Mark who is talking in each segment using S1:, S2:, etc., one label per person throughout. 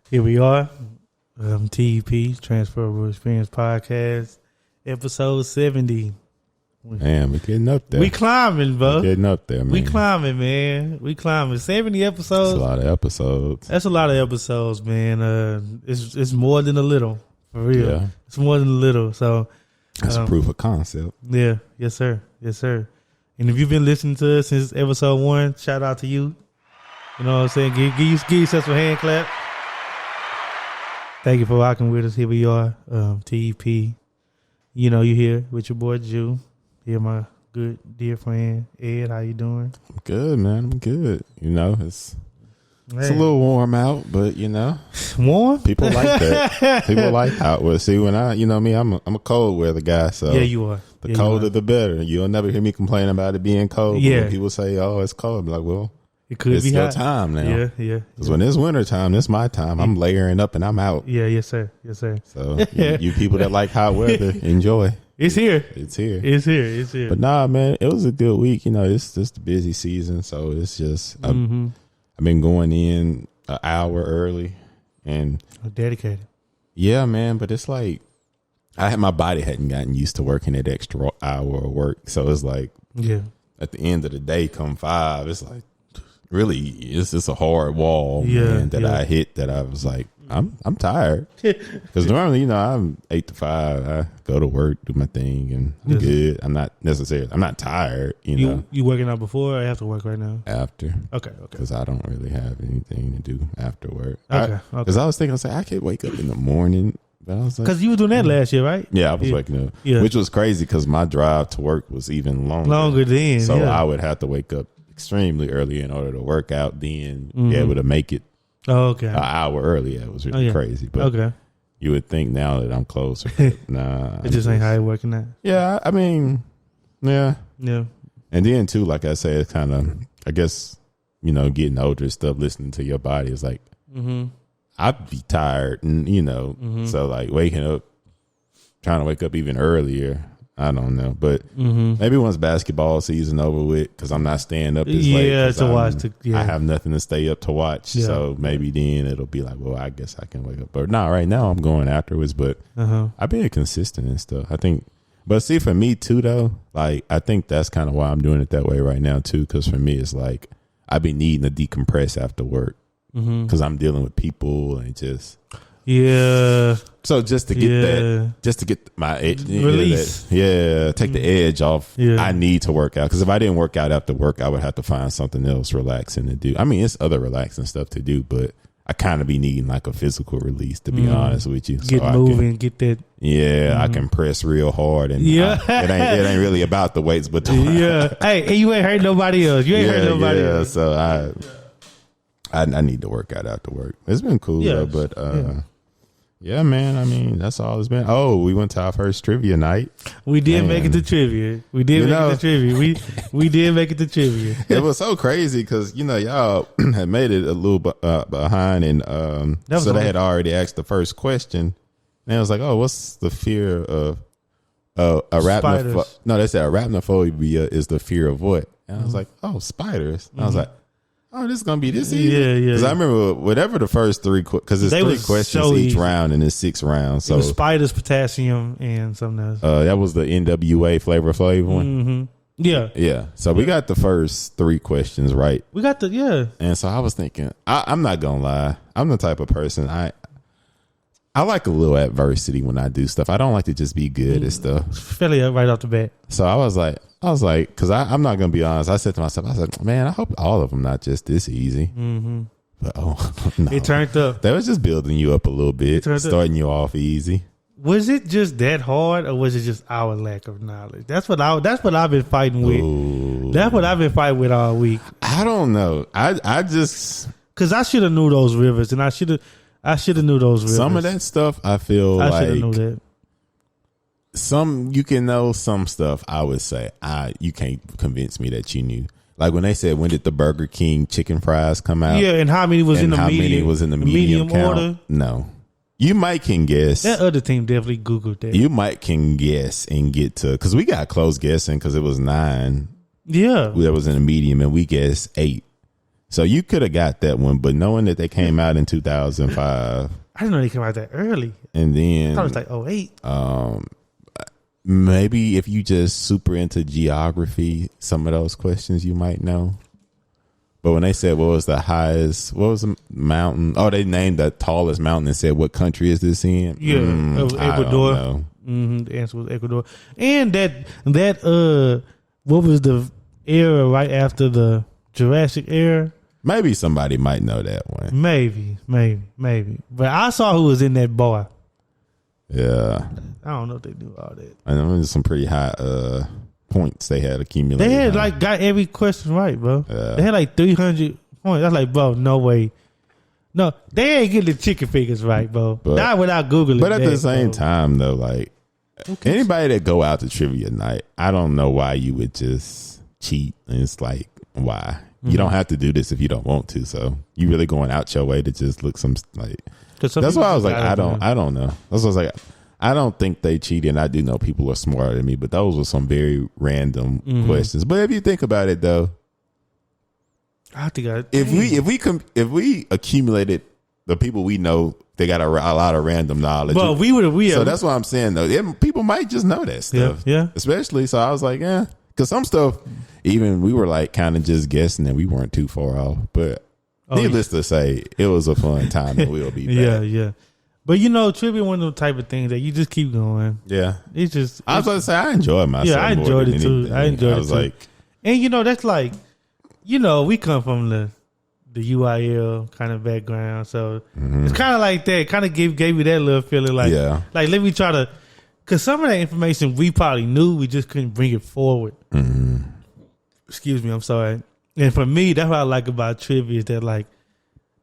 S1: Here we are, TEP, Transferable Experience Podcast, episode 70.
S2: Man, we're getting up there.
S1: We climbing, bro.
S2: We're getting up there, man.
S1: We climbing, man. We climbing. 70 episodes.
S2: That's a lot of episodes.
S1: That's a lot of episodes, man. It's more than a little, for real.
S2: Yeah.
S1: It's more than a little. So
S2: that's proof of concept.
S1: Yeah. Yes, sir. Yes, sir. And if you've been listening to us since episode 1, shout out to you. You know what I'm saying? Give yourself a hand clap. Thank you for rocking with us. Here we are, TEP. You know you're here with your boy Jew. Here, my good dear friend Ed. How you doing?
S2: I'm good, man. I'm good. You know, it's a little warm out, but you know,
S1: warm.
S2: People like that. People like how it was. See, when I'm a cold weather guy. So
S1: yeah, you are.
S2: The colder, the better. You'll never hear me complain about it being cold.
S1: Yeah.
S2: When people say, "Oh, it's cold," I'm like, well.
S1: It could
S2: it's
S1: be
S2: your
S1: hot.
S2: time now.
S1: Yeah.
S2: Because when it's winter time, it's my time. I'm layering up and I'm out.
S1: Yeah, yes, sir. Yes, sir.
S2: So you people that like hot weather, enjoy.
S1: It's here.
S2: It's here.
S1: It's here. It's here.
S2: But nah, man, it was a good week. You know, it's just the busy season, so it's just I've been going in an hour early and
S1: dedicated.
S2: Yeah, man. But it's like my body hadn't gotten used to working that extra hour of work, so it's like at the end of the day, come 5, it's like. Really, it's just a hard wall, man, that I hit. That I was like, I'm tired because normally, you know, I'm 8 to 5. I go to work, do my thing, and I'm good. I'm not tired. You know,
S1: you working out before or after work right now?
S2: After,
S1: okay,
S2: because I don't really have anything to do after work.
S1: Okay,
S2: because I was thinking, I can't wake up in the morning. But I was like,
S1: because you were doing that last year, right?
S2: Yeah, I was waking up, which was crazy because my drive to work was even longer
S1: then.
S2: So I would have to wake up extremely early in order to work out, then be able to make it an hour early. It was really crazy. But you would think now that I'm closer. Nah.
S1: It just ain't how it working out.
S2: Yeah, I mean, yeah.
S1: Yeah.
S2: And then too, like I said, it's kind of, I guess, you know, getting older and stuff, listening to your body is like, I'd be tired and, you know, so like waking up, trying to wake up even earlier, I don't know, but maybe once basketball season over with, because I'm not staying up as late.
S1: Yeah, to watch.
S2: I have nothing to stay up to watch, so maybe then it'll be like, well, I guess I can wake up. But no, right now I'm going afterwards. But I've been consistent and stuff. I think, but see, for me too, though, like I think that's kind of why I'm doing it that way right now too. Because for me, it's like I be needing to decompress after work because I'm dealing with people and just.
S1: Yeah.
S2: So just to get that, just to get my
S1: release,
S2: take the edge off. Yeah. I need to work out because if I didn't work out after work, I would have to find something else relaxing to do. I mean, it's other relaxing stuff to do, but I kind of be needing like a physical release, to be honest with you.
S1: Get moving, get that.
S2: Yeah, I can press real hard, and it ain't really about the weights, but
S1: hey, you ain't hurt nobody else. You ain't hurt nobody else.
S2: So I need to work out after work. It's been cool though, but. Yeah, man. I mean, that's all it's been. Oh, we went to our first trivia night.
S1: We did make it to trivia. We did make it to trivia. We did make it to trivia.
S2: It was so crazy because, you know, y'all had made it a little behind. And so they had already asked the first question. And I was like, oh, what's the fear of arachnophobia? No, they said arachnophobia is the fear of what? And I was like, oh, spiders. And I was like, oh, this is going to be this easy. Yeah. Because I remember whatever the first 3, because it's 3 questions each round and it's 6 rounds. So
S1: it was spiders, potassium, and something else.
S2: That was the NWA Flavor Flav one.
S1: Yeah.
S2: Yeah. So we got the first 3 questions right.
S1: We got
S2: And so I was thinking, I'm not going to lie. I'm the type of person, I like a little adversity when I do stuff. I don't like to just be good at stuff.
S1: Fairly right off the bat.
S2: So I was like, because I'm not going to be honest. I said to myself, man, I hope all of them not just this easy. But no.
S1: It turned up.
S2: They was just building you up a little bit, starting you off easy.
S1: Was it just that hard, or was it just our lack of knowledge? That's what I've been fighting with. Ooh. That's what I've been fighting with all week.
S2: I don't know. I just
S1: because I should have knew those rivers, and I should have knew those rivers.
S2: Some of that stuff, I feel I
S1: should have knew that.
S2: Some you can know some stuff. I would say you can't convince me that you knew. Like when they said, when did the Burger King chicken fries come out?
S1: Yeah, and how many was in the medium?
S2: Many was in the medium count?
S1: Order?
S2: No, you might can guess.
S1: That other team definitely Googled that.
S2: You might can guess and get to, because we got close guessing because it was 9.
S1: Yeah,
S2: that was in the medium, and we guessed 8. So you could have got that one, but knowing that they came out in 2005.
S1: I didn't know they came out that early.
S2: And then.
S1: I thought it was like 08.
S2: Maybe if you just super into geography, some of those questions you might know. But when they said what was the mountain? Oh, they named the tallest mountain and said what country is this in?
S1: Yeah, it was Ecuador. The answer was Ecuador. And that what was the era right after the Jurassic era?
S2: Maybe somebody might know that one.
S1: Maybe. But I saw who was in that bar.
S2: Yeah.
S1: I don't know if they do all that.
S2: I know there's some pretty high points they had accumulated.
S1: They had got every question right, bro.
S2: Yeah.
S1: They had like 300 points. I was like, bro, no way. No, they ain't getting the chicken fingers right, bro. Not without Googling.
S2: But at the same time, though, like anybody that go out to trivia night, I don't know why you would just cheat. And it's like, why? Mm-hmm. You don't have to do this if you don't want to. So you really going out your way to just look some like. That's why I was like, I don't know. That's why I was like, I don't think they cheated. And I do know people are smarter than me, but those were some very random questions. But if you think about it, though,
S1: I think
S2: if we accumulated the people we know, they got a lot of random knowledge.
S1: Well,
S2: so that's what I'm saying, though. People might just know that stuff.
S1: Yeah.
S2: Especially, so I was like, yeah, because some stuff, even we were like kind of just guessing and we weren't too far off. But needless to say, it was a fun time and we'll be back.
S1: Yeah. But trivia one of the type of things that you just keep going.
S2: Yeah.
S1: I was
S2: about to say, I enjoyed myself.
S1: Yeah, I enjoyed it too. I was
S2: like,
S1: and that's like, we come from the UIL kind of background, so it's kind of like that. Kind of gave you that little feeling, like, like let me try to, because some of that information we probably knew, we just couldn't bring it forward. Mm-hmm. Excuse me, I'm sorry. And for me, that's what I like about trivia is that like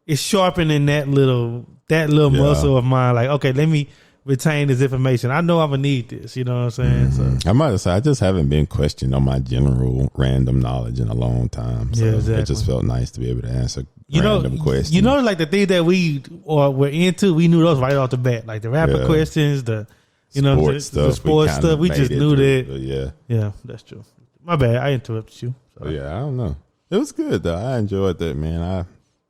S1: it's sharpening that little muscle of mine. Like, okay, let me retain this information. I know I'm gonna need this. You know what I'm saying? Mm-hmm. So
S2: I might have said I just haven't been questioned on my general random knowledge in a long time. So it just felt nice to be able to answer random questions.
S1: Like the thing that we're into, we knew those right off the bat. Like the rapid questions, the sports stuff. We just knew that. Yeah, that's true. My bad. I interrupted you.
S2: Sorry. I don't know. It was good though. I enjoyed that, man.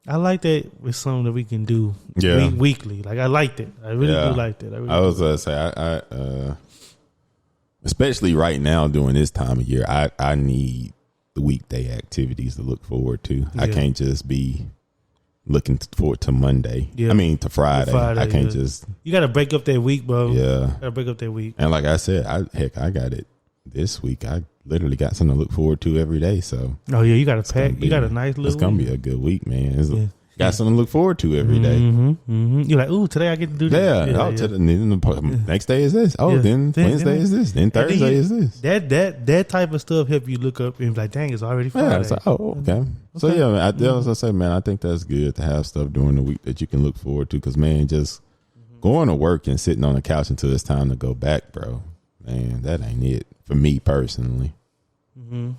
S1: I like that with something that we can do weekly. Like I liked it. I really do like that. I was
S2: gonna say I especially right now during this time of year, I need the weekday activities to look forward to. I can't just be looking forward to Monday. Yeah. I mean to Friday. I can't just.
S1: You got to break up that week, bro.
S2: Yeah,
S1: got to break up that week.
S2: And like I said, I got it this week. I literally got something to look forward to every day. So
S1: you got to pack. You got a nice little.
S2: It's gonna be a good week, man. Got something to look forward to every day.
S1: Mm-hmm. You're like, ooh, today I get to do this.
S2: Next day is this. Then Wednesday is this. Then Thursday is this.
S1: That type of stuff help you look up and be like, dang, it's already Friday.
S2: Yeah, it's like, okay. So as I say, man, I think that's good to have stuff during the week that you can look forward to. Because man, just going to work and sitting on the couch until it's time to go back, bro. Man, that ain't it for me personally. Mm-hmm.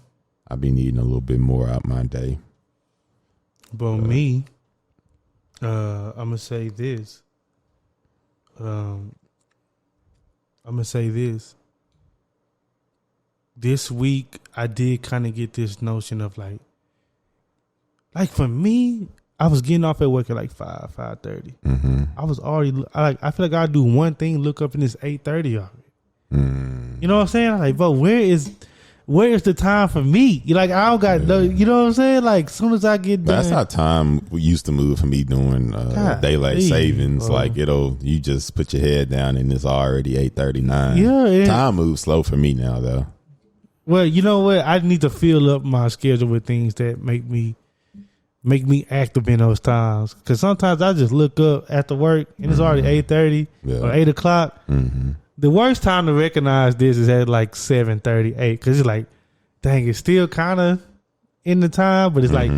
S2: I be needing a little bit more out my day.
S1: But me. I'm gonna say this. This week I did kind of get this notion of like for me, I was getting off at work at like 5:30. Mm-hmm. I was already I feel like I do one thing, look up and it's 8:30 already. Mm. You know what I'm saying? Like, bro, where is the time for me? I don't got no, you know what I'm saying? Like, as soon as I get done.
S2: That's how time used to move for me doing daylight savings. Like, you just put your head down and it's already 8:39. Yeah. Time moves slow for me now, though.
S1: Well, you know what? I need to fill up my schedule with things that make me active in those times. Because sometimes I just look up after work and it's already 8:30 or 8 o'clock. Mm-hmm. The worst time to recognize this is at like 7:38 because it's like, dang, it's still kind of in the time, but it's like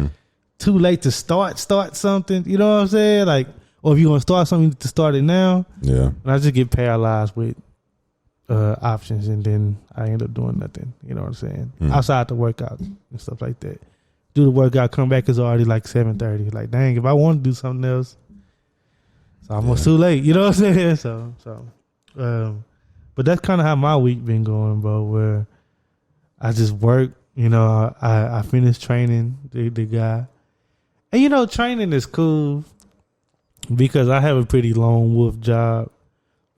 S1: too late to start something. You know what I'm saying? Like, or if you want to start something, you need to start it now. Yeah. And I just get paralyzed with options, and then I end up doing nothing. You know what I'm saying? Outside the workout and stuff like that. Do the workout, come back, it's already like 7:30. Like, dang, if I want to do something else, it's almost too late. You know what I'm saying? So. But that's kind of how my week been going, bro, where I just work, I finished training the guy, And training is cool because I have a pretty lone wolf job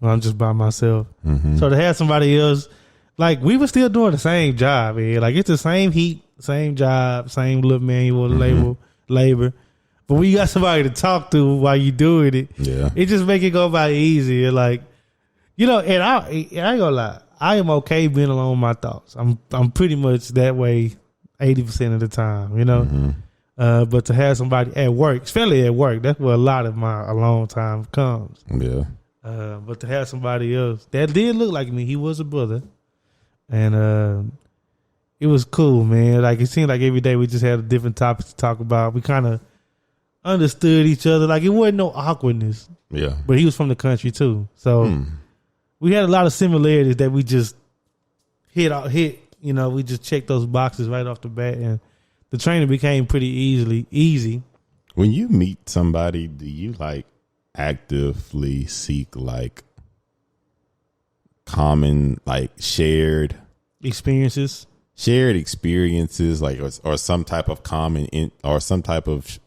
S1: when I'm just by myself. Mm-hmm. So to have somebody else, like we were still doing the same job, man. Like it's the same heat, same job, same little manual labor. But when you got somebody to talk to while you doing it, it just make it go by easier. Like, and I ain't gonna lie, I am okay being alone with my thoughts. I'm pretty much that way 80% of the time, Mm-hmm. But to have somebody at work, especially at work, that's where a lot of my alone time comes.
S2: Yeah.
S1: But to have somebody else that did look like me, he was a brother, and it was cool, man. Like it seemed like every day we just had a different topic to talk about. We kind of understood each other. Like it wasn't no awkwardness.
S2: Yeah.
S1: But he was from the country too, so we had a lot of similarities that we just hit. We just checked those boxes right off the bat, and the training became pretty easy.
S2: When you meet somebody, do you like actively seek like common, like shared
S1: experiences,
S2: like or some type of common or some type of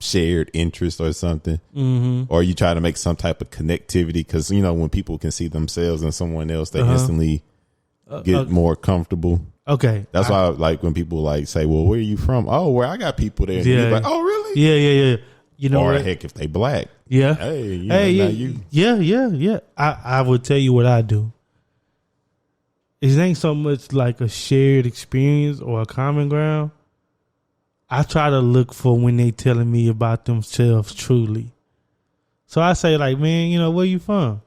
S2: shared interest or something, or you try to make some type of connectivity? Because when people can see themselves in someone else, they instantly get more comfortable.
S1: Okay,
S2: that's why like when people like say, "Well, where are you from?" Oh, where I got people there. And you're like, oh, really?
S1: Yeah.
S2: Or heck, if they black, Hey, you.
S1: Yeah. I would tell you what I do. It ain't so much like a shared experience or a common ground. I try to look for when they telling me about themselves truly. So I say like, man, where you from?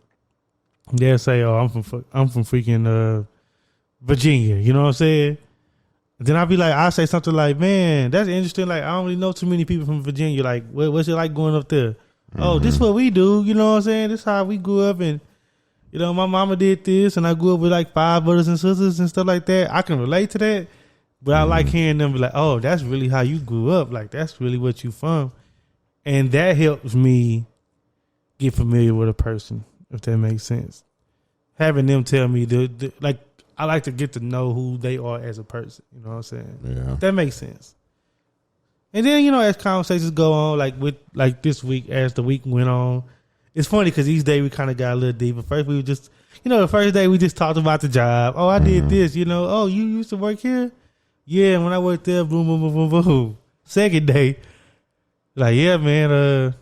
S1: They'll say, oh, I'm from freaking Virginia. You know what I'm saying? Then I'll say something like, man, that's interesting. Like I don't really know too many people from Virginia. Like what's it like going up there? Mm-hmm. Oh, this is what we do. You know what I'm saying? This is how we grew up, and my mama did this, and I grew up with like 5 brothers and sisters and stuff like that. I can relate to that. But I like hearing them be like, oh, that's really how you grew up. Like, that's really what you from. And that helps me get familiar with a person, if that makes sense. Having them tell me, like, I like to get to know who they are as a person. You know what I'm saying?
S2: Yeah.
S1: That makes sense. And then, as conversations go on, like this week, as the week went on, it's funny because each day we kind of got a little deeper. First, we were just, the first day we just talked about the job. Oh, I did this, Oh, you used to work here? Yeah, when I worked there, boom, boom, boom, boom, boom. Second day, like, yeah, man,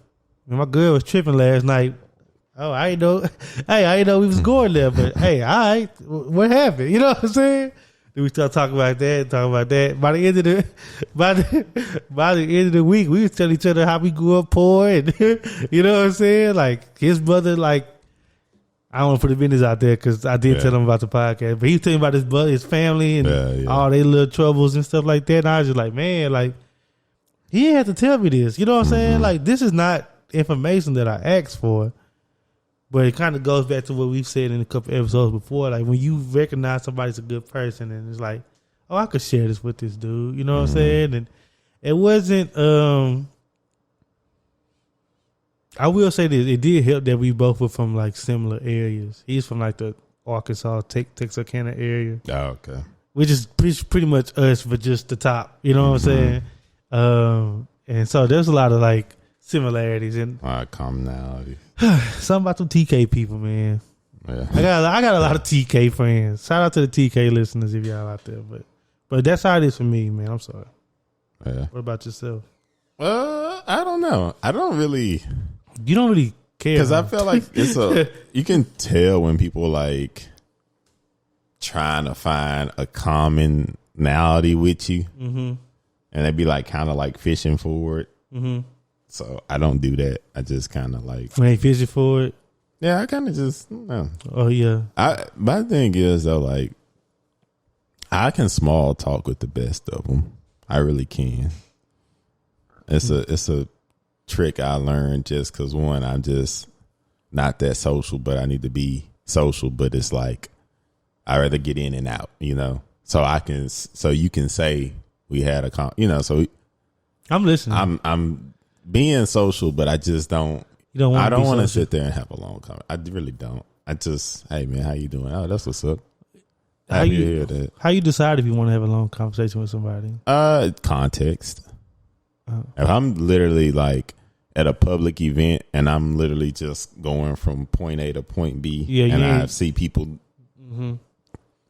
S1: my girl was tripping last night. Oh, I ain't know. Hey, I ain't know we was going there, but hey, all right, what happened? You know what I'm saying? Then we start talking about that. By the end of the week, we was telling each other how we grew up poor, and you know what I'm saying? Like his brother, like, I don't want to put the business out there because I did tell him about the podcast, but he was telling about his family and all their little troubles and stuff like that. And I was just like, man, like, he didn't have to tell me this. You know what I'm saying? Like, this is not information that I asked for, but it kind of goes back to what we've said in a couple episodes before. Like, when you recognize somebody's a good person and it's like, oh, I could share this with this dude. You know what I'm saying? And it wasn't, I will say this, it did help that we both were from like similar areas. He's from like the Arkansas, Texarkana area.
S2: Oh, okay.
S1: Which is pretty much us, but just the top. You know what I'm saying? And so there's a lot of like similarities and
S2: commonality.
S1: Something about them TK people, man.
S2: Yeah.
S1: I got a lot of TK friends. Shout out to the TK listeners if y'all out there. But that's how it is for me, man. I'm sorry.
S2: Yeah.
S1: What about yourself?
S2: I don't know. I don't really.
S1: You don't really care
S2: because I feel like you can tell when people like trying to find a commonality with you, and they be like kind of like fishing for it. So I don't do that. I just kind of like
S1: when they fishing for it.
S2: Yeah, I kind of just.
S1: Oh yeah.
S2: My thing is though, like I can small talk with the best of them. I really can. It's a trick I learned just because one, I'm just not that social, but I need to be social. But it's like I rather get in and out, So you can say we had a So
S1: I'm listening.
S2: I'm being social, but I just don't.
S1: You don't want.
S2: I don't want to sit there and have a long conversation. I really don't. I just, hey man, how you doing? Oh, that's what's up.
S1: How you decide if you want to have a long conversation with somebody?
S2: Context. If I'm literally like at a public event and I'm literally just going from point A to point B, I see people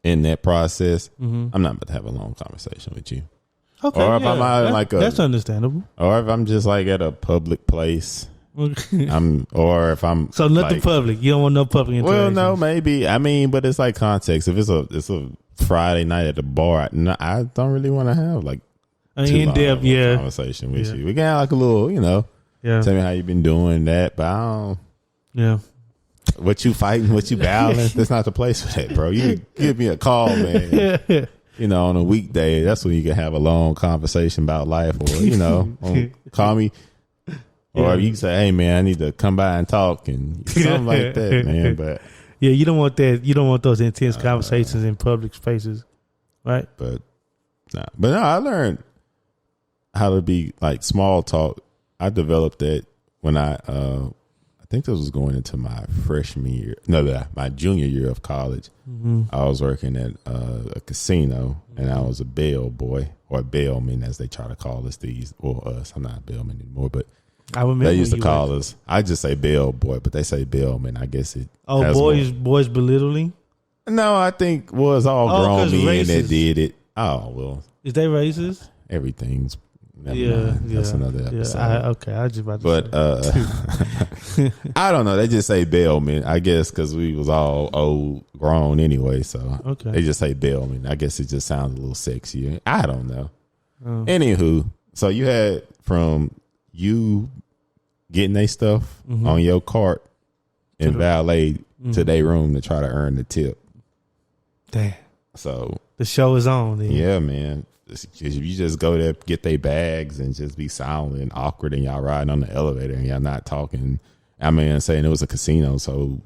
S2: in that process, I'm not about to have a long conversation with you.
S1: Okay,
S2: or if I'm out like
S1: that's understandable.
S2: Or if I'm just like at a public place, or if I'm
S1: so nothing like, public. You don't want no public interaction.
S2: Well, no, maybe. I mean, but it's like context. If it's a Friday night at the bar, I don't really want to have like
S1: in-depth
S2: conversation with you. We can have like a little, tell me how you been doing that, but I don't. What you fighting? What you battling? That's not the place for that, bro. You can give me a call, man. On a weekday, that's when you can have a long conversation about life, or call me. Or you can say, "Hey, man, I need to come by and talk," and something like that, man. But
S1: you don't want that. You don't want those intense conversations in public spaces, right?
S2: But no, I learned how to be like small talk. I developed that when I think this was going into my freshman year. No, my junior year of college. I was working at a casino, and I was a bail boy, or bailman as they try to call us us. I'm not a bailman anymore, but. They used to call us. I just say bail boy, but they say bailman. I guess it.
S1: Oh, boys belittling.
S2: No, I think was all grown men that did it. Oh well,
S1: is they racist?
S2: Everything's. That's another episode.
S1: I just about to.
S2: But I don't know. They just say bailman. I guess because we was all old, grown anyway. So they just say bailman. I guess it just sounds a little sexier. I don't know. Anywho, so you had from. You getting their stuff on your cart and valet to their room to try to earn the tip.
S1: Damn.
S2: So
S1: the show is on. Then.
S2: Yeah, man. If you just go there, get their bags and just be silent and awkward, and y'all riding on the elevator and y'all not talking. I mean, saying it was a casino, so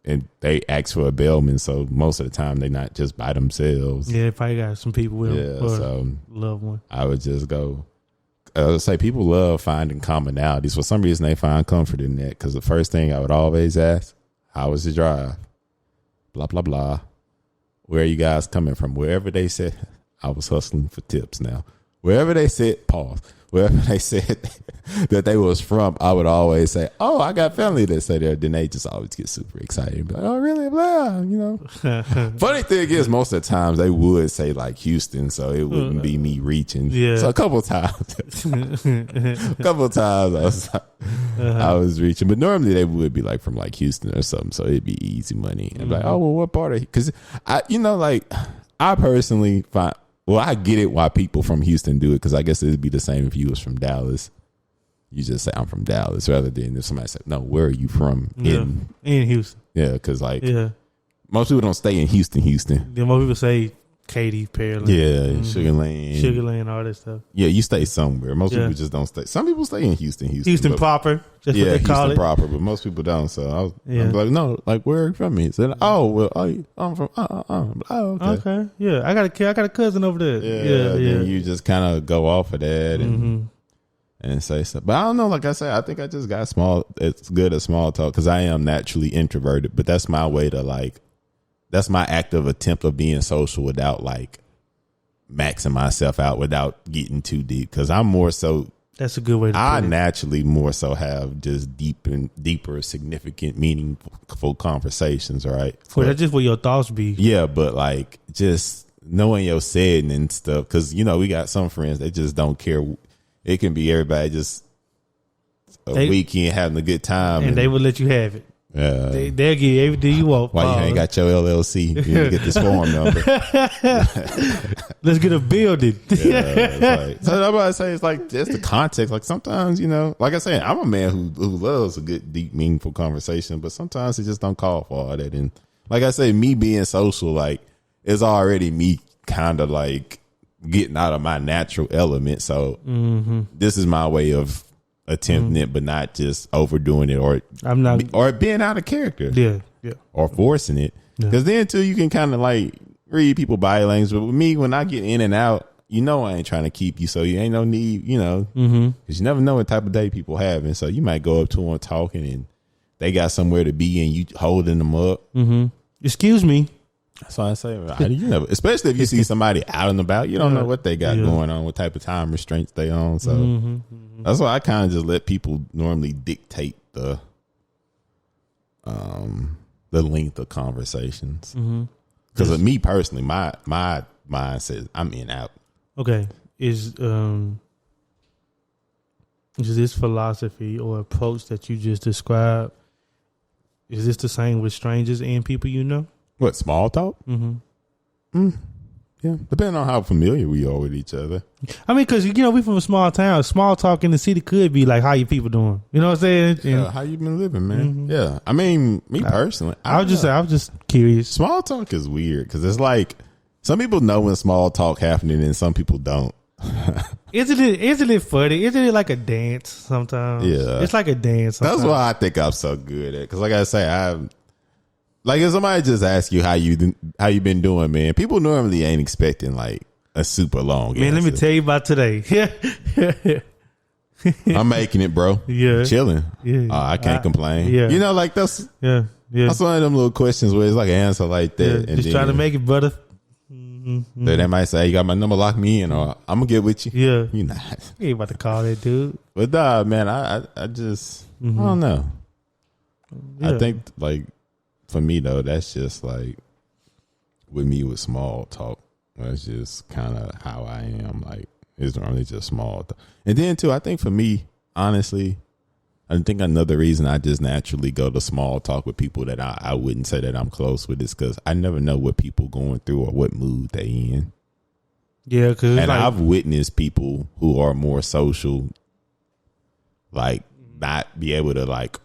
S2: and they ask for a bailman, so most of the time they not just by themselves.
S1: Yeah, they probably got some people with them.
S2: Yeah, so
S1: loved one.
S2: I would just go. Say people love finding commonalities. For some reason, they find comfort in that. Because the first thing I would always ask, "How was the drive?" Blah blah blah. Where are you guys coming from? Wherever they said, I was hustling for tips. Now, wherever they said, pause. Wherever they said that they was from, I would always say, "Oh, I got family that stay there." Then they just always get super excited and be like, "Oh, really?" Blah, Funny thing is, most of the times they would say like Houston, so it wouldn't be me reaching. Yeah. So a couple of times, I was reaching, but normally they would be like from like Houston or something, so it'd be easy money. And like, oh, well, what part of? Because I personally find. Well, I get it why people from Houston do it, because I guess it'd be the same if you was from Dallas. You just say, I'm from Dallas, rather than if somebody said, no, where are you from?
S1: In Houston.
S2: Yeah, because most people don't stay in Houston.
S1: Yeah, most people say Katy, Pearland.
S2: Yeah, Sugar Land,
S1: all that stuff.
S2: Yeah, you stay somewhere. Most people just don't stay. Some people stay in Houston.
S1: Houston proper. Just what they call
S2: Houston proper, but most people don't. So I'm like, no, like, where are you from? He said, oh, well, I'm from,
S1: okay. Yeah, I got a cousin over there.
S2: Yeah. Then you just kind of go off of that and say stuff. But I don't know, like I said, I think I just got it's good at small talk because I am naturally introverted, but that's my way to that's my active attempt of being social without like maxing myself out, without getting too deep. Because I'm more so.
S1: That's a good way to put it.
S2: I naturally more so have just deeper, significant, meaningful conversations, right?
S1: Well, that's just where your thoughts be.
S2: Yeah, but like just knowing your setting and stuff. Because, we got some friends that just don't care. It can be everybody just a weekend having a good time.
S1: And they will let you have it.
S2: Yeah,
S1: they'll give everything you want.
S2: Why you ain't got your LLC? You need to get this form number.
S1: Let's get a building.
S2: So I'm about to say, it's like just the context. Like sometimes, like I said, I'm a man who loves a good, deep, meaningful conversation, but sometimes it just don't call for all that. And like I say, me being social, like it's already me kind of like getting out of my natural element. So this is my way of attempting it, but not just overdoing it or being out of character.
S1: Yeah.
S2: Or forcing it. Because then too, you can kind of like read people body language. But with me, when I get in and out, I ain't trying to keep you, so you ain't no need, because you never know what type of day people have, and so you might go up to them talking, and they got somewhere to be, and you holding them up.
S1: Excuse me.
S2: That's why I say, you never, especially if you see somebody out and about, you don't know what they got going on, what type of time restraints they on. So that's why I kind of just let people normally dictate the length of conversations. Because of me personally, my mind says I'm in out.
S1: Okay, is this philosophy or approach that you just described? Is this the same with strangers and people you know?
S2: What, small talk? Yeah, depending on how familiar we are with each other.
S1: I mean, because, we from a small town. Small talk in the city could be like, how you people doing? You know what I'm saying?
S2: Yeah, how you been living, man? Yeah. I mean, me personally. I was
S1: just curious.
S2: Small talk is weird because it's like some people know when small talk happening and some people don't.
S1: Isn't it funny? Isn't it like a dance sometimes?
S2: Yeah.
S1: It's like a dance sometimes.
S2: That's why I think I'm so good at it. Because like I say, like if somebody just asks you how you been doing, man, people normally ain't expecting like a super long answer.
S1: Let me tell you about today.
S2: I'm making it, bro.
S1: Yeah.
S2: Chilling.
S1: Yeah.
S2: I can't complain.
S1: Yeah.
S2: Like that's
S1: yeah.
S2: That's one of them little questions where it's like an answer like that.
S1: Yeah.
S2: And
S1: just trying to make it, brother.
S2: Then they might say, "You got my number, lock me in," or "I'm gonna get with you."
S1: Yeah.
S2: You not.
S1: You ain't about to call that dude.
S2: But man, I just I don't know. Yeah. I think like for me though, that's just like with me with small talk. That's just kind of how I am. Like it's normally just small talk. And then too, I think for me, honestly, I think another reason I just naturally go to small talk with people that I wouldn't say that I'm close with is because I never know what people going through or what mood they in.
S1: Yeah, because
S2: I've witnessed people who are more social, like not be able to like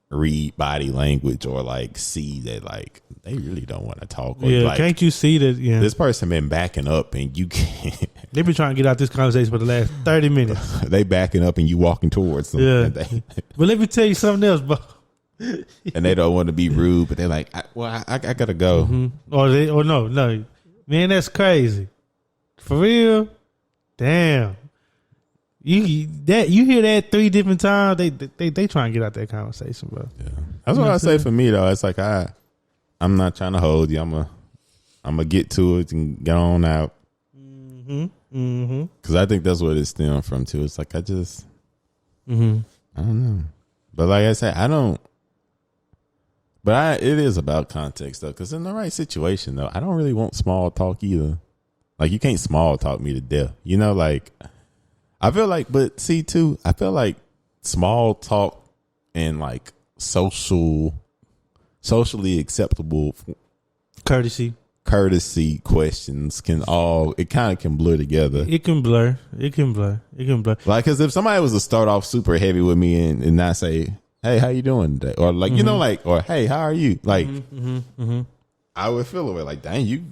S2: read body language or like see that like they really don't want to talk. Or like,
S1: can't you see that? Yeah,
S2: this person been backing up and you can't.
S1: They've been trying to get out this conversation for the last 30 minutes.
S2: They backing up and you walking towards them.
S1: Yeah, but let me tell you something else, bro.
S2: And they don't want to be rude, but they're like, I gotta go.
S1: Or no, man, that's crazy. For real, damn. You hear that 3 different times? They trying to get out that conversation, bro.
S2: Yeah, that's what I say for me though. It's like I'm not trying to hold you. I'm gonna get to it and get on out. Because I think that's what it stemmed from too. It's like I just, I don't know. But like I said, I don't. But it is about context though. Because in the right situation though, I don't really want small talk either. Like you can't small talk me to death. Like I feel like, but see too, I feel like small talk and like socially acceptable
S1: courtesy
S2: questions it kind of can blur together.
S1: It can blur.
S2: Like, cause if somebody was to start off super heavy with me and not say, "Hey, how you doing today?" or like, like, or "Hey, how are you?" Like, I would feel away like, dang, you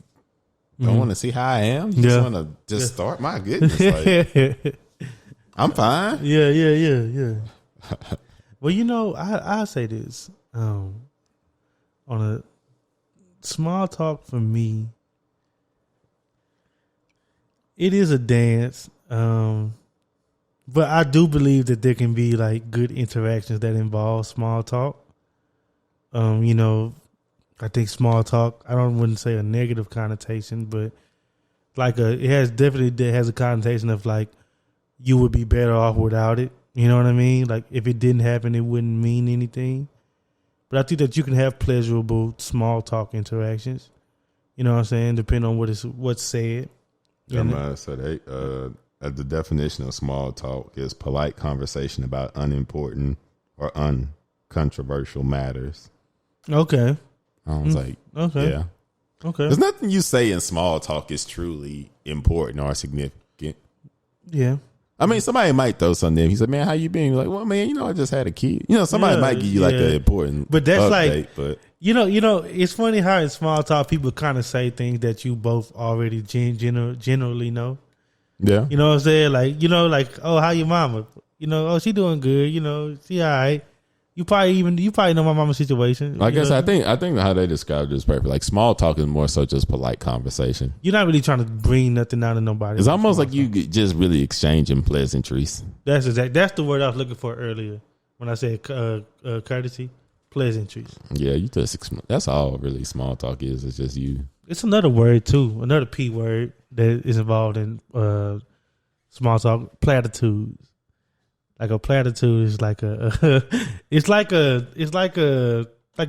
S2: don't want to see how I am? You just want to just start? My goodness. Like, I'm fine.
S1: Yeah. Well, I say this, on a small talk for me, it is a dance, but I do believe that there can be like good interactions that involve small talk. I think small talk, wouldn't say a negative connotation, but like it has a connotation of like you would be better off without it. You know what I mean? Like if it didn't happen, it wouldn't mean anything. But I think that you can have pleasurable small talk interactions. You know what I'm saying? Depending on what's said.
S2: So the definition of small talk is polite conversation about unimportant or uncontroversial matters.
S1: Okay.
S2: I was like,
S1: okay.
S2: Yeah.
S1: Okay.
S2: There's nothing you say in small talk is truly important or significant.
S1: Yeah.
S2: I mean, somebody might throw something in. He said, "Man, how you been?" You're like, "Well, man, I just had a kid." Somebody might give you like an important,
S1: but that's
S2: update,
S1: like,
S2: but
S1: it's funny how in small talk people kind of say things that you both already generally know.
S2: Yeah,
S1: you know what I'm saying? Like, oh, how your mama? Oh, she doing good. She all right. You probably know my mama's situation.
S2: I guess I think how they described it is perfect. Like small talk is more so just polite conversation.
S1: You're not really trying to bring nothing out of nobody.
S2: It's almost like you just really exchanging pleasantries.
S1: That's the word I was looking for earlier when I said courtesy. Pleasantries.
S2: Yeah, that's all really small talk is. It's just you
S1: it's another word too, another P word that is involved in small talk. Platitudes. Like a platitude is like it's like you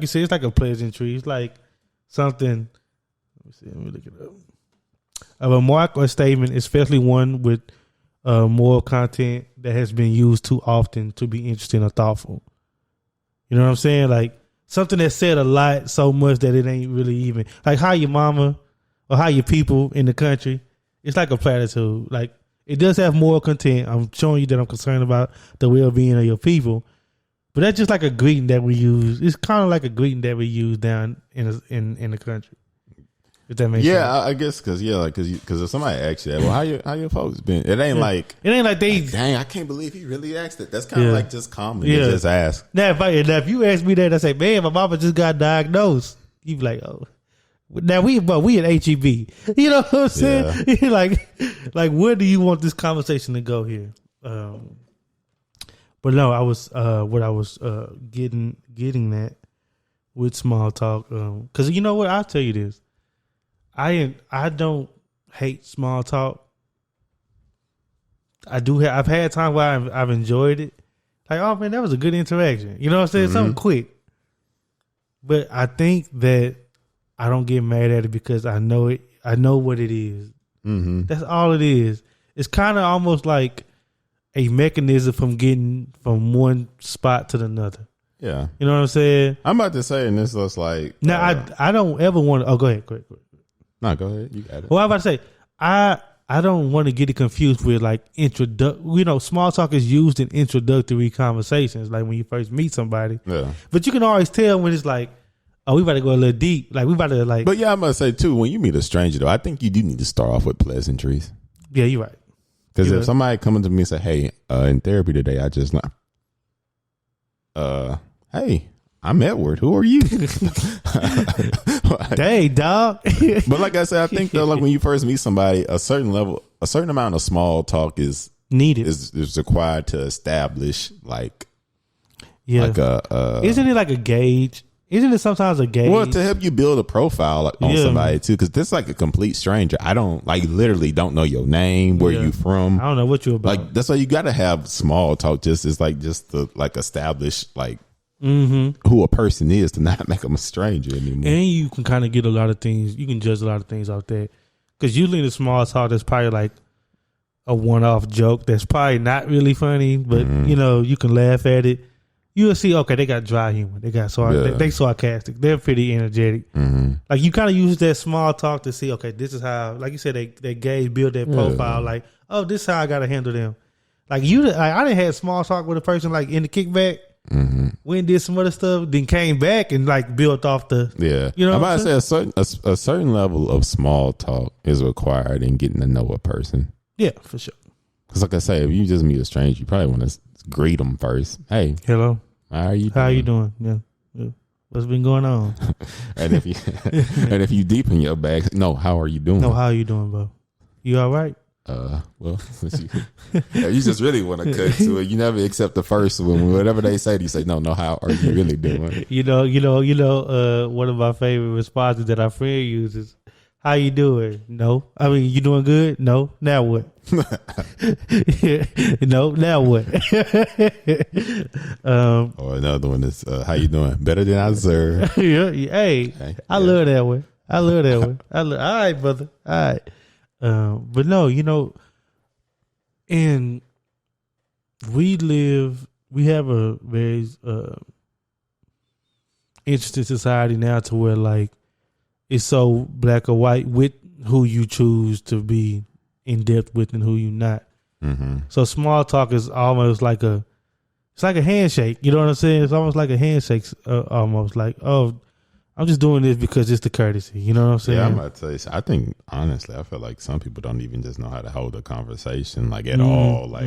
S1: said, it's like a pleasantry. It's like something. Let me look it up. Of a remark or statement, especially one with moral content that has been used too often to be interesting or thoughtful. You know what I'm saying? Like something that's said a lot, so much that it ain't really even like how your mama or how your people in the country. It's like a platitude. Like it does have moral content. I'm showing you that I'm concerned about the well-being of your people, but that's just like a greeting that we use. It's kind of like a greeting that we use down in the country. If that makes sense.
S2: Yeah, I guess because if somebody asks you that, well, how your folks been? It ain't like
S1: they.
S2: Dang, I can't believe he really asked it. That's kind of like just common. Yeah. Just ask.
S1: Now if you ask me that, I say, man, my mama just got diagnosed. You be like, oh. Now we at HEB. You know what I'm saying? Yeah. like where do you want this conversation to go here? But no, I was what I was getting at with small talk. Because you know what, I'll tell you this. I don't hate small talk. I've had times where I've enjoyed it. Like, oh man, that was a good interaction. You know what I'm saying? Mm-hmm. Something quick. But I think that I don't get mad at it because I know it. I know what it is. Mm-hmm. That's all it is. It's kind of almost like a mechanism from getting from one spot to another. Yeah. You know what I'm saying?
S2: I'm about to say, and this looks like...
S1: Now, I don't ever want to... Oh, go ahead.
S2: No, go ahead. You got it.
S1: Well, I'm about to say, I don't want to get it confused with like small talk is used in introductory conversations, like when you first meet somebody. Yeah. But you can always tell when it's like, oh, we about to go a little deep. Like we about to like.
S2: But yeah, I must say too, when you meet a stranger though, I think you do need to start off with pleasantries.
S1: Yeah, you're right.
S2: Because if somebody coming to me and say, "Hey, in therapy today, I just hey, I'm Edward. Who are you?"
S1: Dang, dog.
S2: But like I said, I think though, like when you first meet somebody, a certain amount of small talk is
S1: needed,
S2: is required to establish like,
S1: like isn't it like a gauge? Isn't it sometimes a gauge?
S2: Well, to help you build a profile on somebody too, because this is like a complete stranger. I don't literally don't know your name, where you from.
S1: I don't know what you're about.
S2: Like that's why you got to have small talk. Just to like establish like who a person is to not make them a stranger anymore.
S1: And you can kind of get a lot of things. You can judge a lot of things out there because usually in the small talk, there's probably like a one-off joke that's probably not really funny, but you can laugh at it. You'll see, okay, they got dry humor. They got they sarcastic. They're pretty energetic. Mm-hmm. Like you kind of use that small talk to see, okay, this is how, like you said, they gauge, build their profile. Like, oh, this is how I got to handle them. Like I didn't have small talk with a person like in the kickback. Mm-hmm. Went and did some other stuff, then came back and like built off the.
S2: Yeah,
S1: you know,
S2: I'm about to say a certain level of small talk is required in getting to know a person.
S1: Yeah, for sure.
S2: Because like I say, if you just meet a stranger, you probably want to greet them first. Hey,
S1: hello.
S2: How are you
S1: doing? Yeah. What's been going on?
S2: and if you deep in your bag, no, how are you doing?
S1: No, how are you doing, bro? You all right?
S2: Well, you just really want to cut to it. You never accept the first one. Whatever they say, you say, no, how are you really doing?
S1: You know, one of my favorite responses that our friend uses, how you doing? No. I mean, you doing good? No. Now what? No, now what?
S2: Or another one is, how you doing? Better than I deserve.
S1: Hey, I love that one. All right, brother. All right. But no, and we have a very interesting society now to where like it's so black or white with who you choose to be in depth with and who you not. Mm-hmm. So small talk is almost like it's like a handshake. You know what I'm saying? It's almost like a handshake. Almost like, oh, I'm just doing this because it's the courtesy. You know what I'm saying?
S2: Yeah, I'm about to tell you. I think honestly, I feel like some people don't even just know how to hold a conversation like at all, like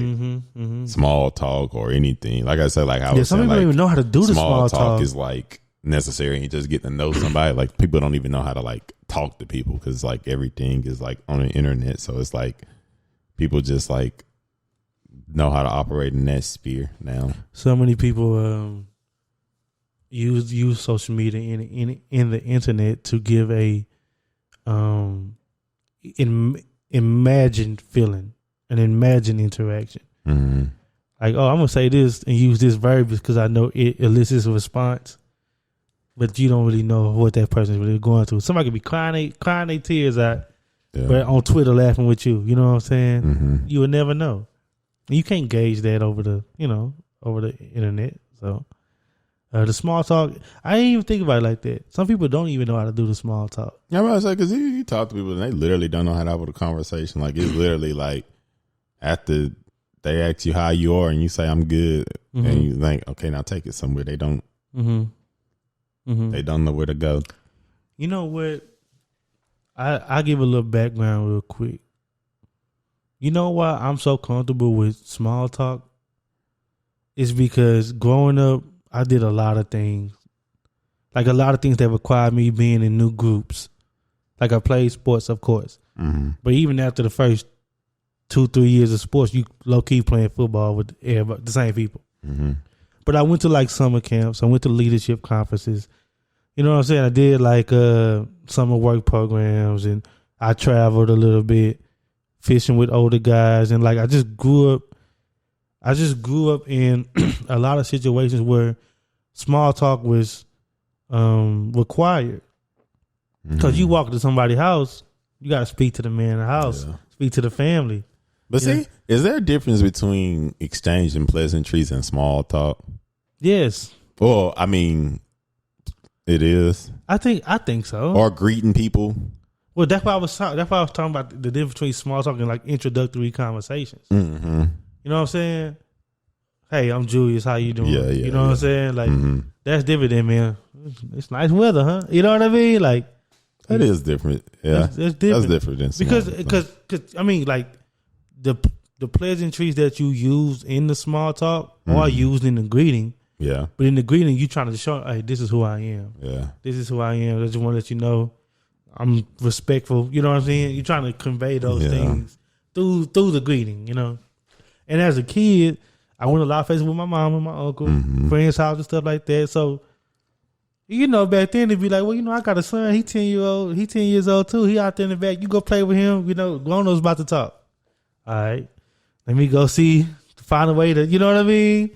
S2: small talk or anything. Like I said, like I was
S1: some
S2: saying,
S1: people
S2: like,
S1: don't even know how to do the small talk.
S2: Is like necessary and you just get to know somebody. Like people don't even know how to like talk to people because like everything is like on the internet, so it's like people just like know how to operate in that sphere now.
S1: So many people use social media in the internet to give a imagined feeling, an imagined interaction.
S2: Mm-hmm.
S1: Like, oh, I'm gonna say this and use this verb because I know it elicits a response, but you don't really know what that person is really going through. Somebody could be crying their tears out, but on Twitter laughing with you. You know what I'm saying?
S2: Mm-hmm.
S1: You would never know. You can't gauge that over the internet. So the small talk, I didn't even think about it like that. Some people don't even know how to do the small talk.
S2: Yeah, I was like, because you talk to people and they literally don't know how to have a conversation. Like, it's literally like after they ask you how you are and you say I'm good, mm-hmm. and you think, okay, now take it somewhere. They don't. Mm-hmm. Mm-hmm. They don't know where to go.
S1: You know what? I give a little background real quick. You know why I'm so comfortable with small talk? It's because growing up, I did a lot of things. Like a lot of things that required me being in new groups. Like I played sports, of course. Mm-hmm. But even after the first 2-3 years of sports, you low-key playing football with the same people. Mm-hmm. But I went to like summer camps. I went to leadership conferences. You know what I'm saying? I did like summer work programs, and I traveled a little bit, fishing with older guys, and like I just grew up in a lot of situations where small talk was required. Because you walk to somebody's house, you got to speak to the man in the house, speak to the family.
S2: But see, is there a difference between exchanging pleasantries and small talk?
S1: Yes.
S2: Well, I mean, it is.
S1: I think so.
S2: Or greeting people.
S1: Well, that's why I was talking about the difference between small talk and like introductory conversations. Mm-hmm. You know what I'm saying? Hey, I'm Julius. How you doing?
S2: Yeah,
S1: you know what I'm saying? Like that's different than, man, it's nice weather, huh? You know what I mean? Like
S2: that is different. Yeah,
S1: that's different.
S2: That's different than
S1: because I mean, like the pleasantries that you use in the small talk are used in the greeting.
S2: Yeah,
S1: but in the greeting, you trying to show, hey, this is who I am.
S2: Yeah,
S1: this is who I am. I just want to let you know I'm respectful. You know what I'm saying? You're trying to convey those things through the greeting. You know, and as a kid, I went a lot of places with my mom and my uncle, friends' house and stuff like that. So, you know, back then it'd be like, well, you know, I got a son. He 10 years old too. He out there in the back. You go play with him. You know, grown-ups about to talk. All right, let me go find a way to, you know what I mean,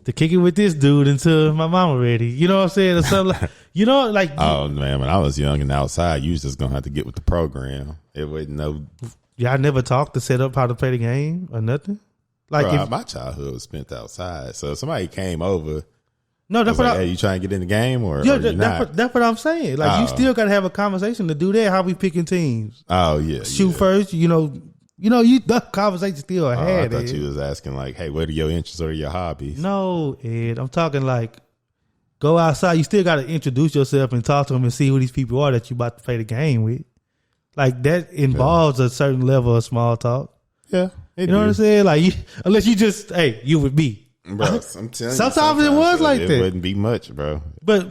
S1: to kick it with this dude until my mama ready. You know what I'm saying? Or something like, you know, like.
S2: Oh man, when I was young and outside, you was just gonna have to get with the program. It wasn't no.
S1: Y'all never talked to set up how to play the game or nothing. Like,
S2: bro, my childhood was spent outside. So if somebody came over,
S1: no, that's what
S2: hey, you trying to get in the game or
S1: yeah,
S2: you not?
S1: That's what I'm saying. Like, you still got to have a conversation to do that. How we picking teams?
S2: Oh yeah,
S1: shoot first. You know, the conversation still had.
S2: I thought you was asking like, hey, what are your interests or your hobbies?
S1: No, Ed, I'm talking like, go outside. You still got to introduce yourself and talk to them and see who these people are that you about to play the game with. Like that involves a certain level of small talk.
S2: Yeah.
S1: You know what I'm saying? Like, unless you just, hey, you would be.
S2: Bro, I'm telling you.
S1: Sometimes it was like that.
S2: It wouldn't be much, bro.
S1: But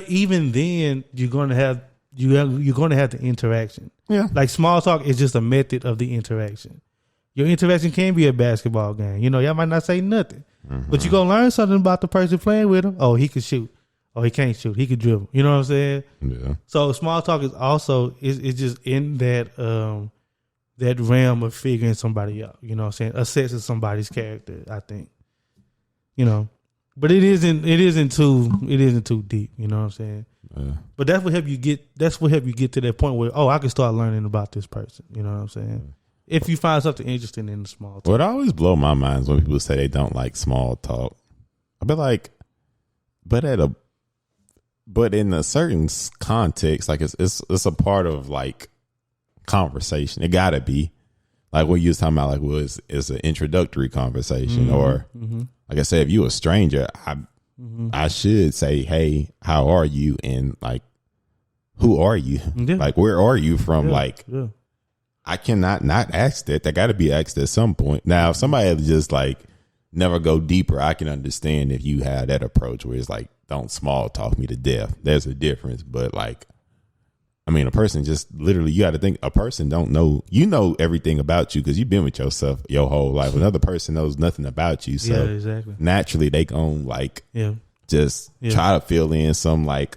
S1: even then, you're going to have the interaction. Yeah. Like small talk is just a method of the interaction. Your interaction can be a basketball game. You know, y'all might not say nothing, but you're going to learn something about the person playing with him. Oh, he can shoot. Oh, he can't shoot. He can dribble. You know what I'm saying? Yeah. So small talk is also, it's just in that, that realm of figuring somebody out, you know what I'm saying? Assessing somebody's character, I think. You know. But it isn't too deep, you know what I'm saying? Yeah. But that's what help you get to that point where, oh, I can start learning about this person, you know what I'm saying? If you find something interesting in the small talk.
S2: What always blow my mind is when people say they don't like small talk. I be like, but in a certain context, like it's a part of like conversation. It gotta be like what you was talking about, like, well, it's an introductory conversation, or like I said, if you a stranger, I should say, hey, how are you, and like, who are you? Like, where are you from? I cannot not ask that. That got to be asked at some point. Now, if somebody just like never go deeper, I can understand if you have that approach where it's like, don't small talk me to death. There's a difference, but like, I mean, a person just literally, you got to think, a person don't know, you know everything about you because you've been with yourself your whole life. Another person knows nothing about you. So naturally they gon' like just try to fill in some like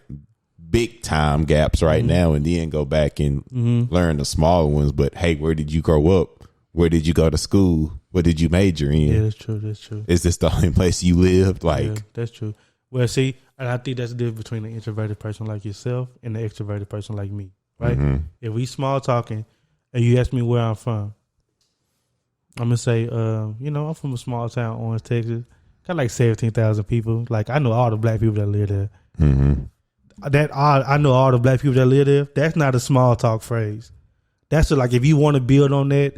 S2: big time gaps right now, and then go back and learn the smaller ones. But hey, where did you grow up? Where did you go to school? What did you major in?
S1: Yeah, that's true. That's true.
S2: Is this the only place you lived? Like,
S1: yeah, that's true. Well, see, and I think that's the difference between an introverted person like yourself and an extroverted person like me, right? If we small talking and you ask me where I'm from, I'm gonna say, I'm from a small town, Orange, Texas. Got like 17,000 people. Like, I know all the black people that live there. I know all the black people that live there. That's not a small talk phrase. That's like, if you want to build on that,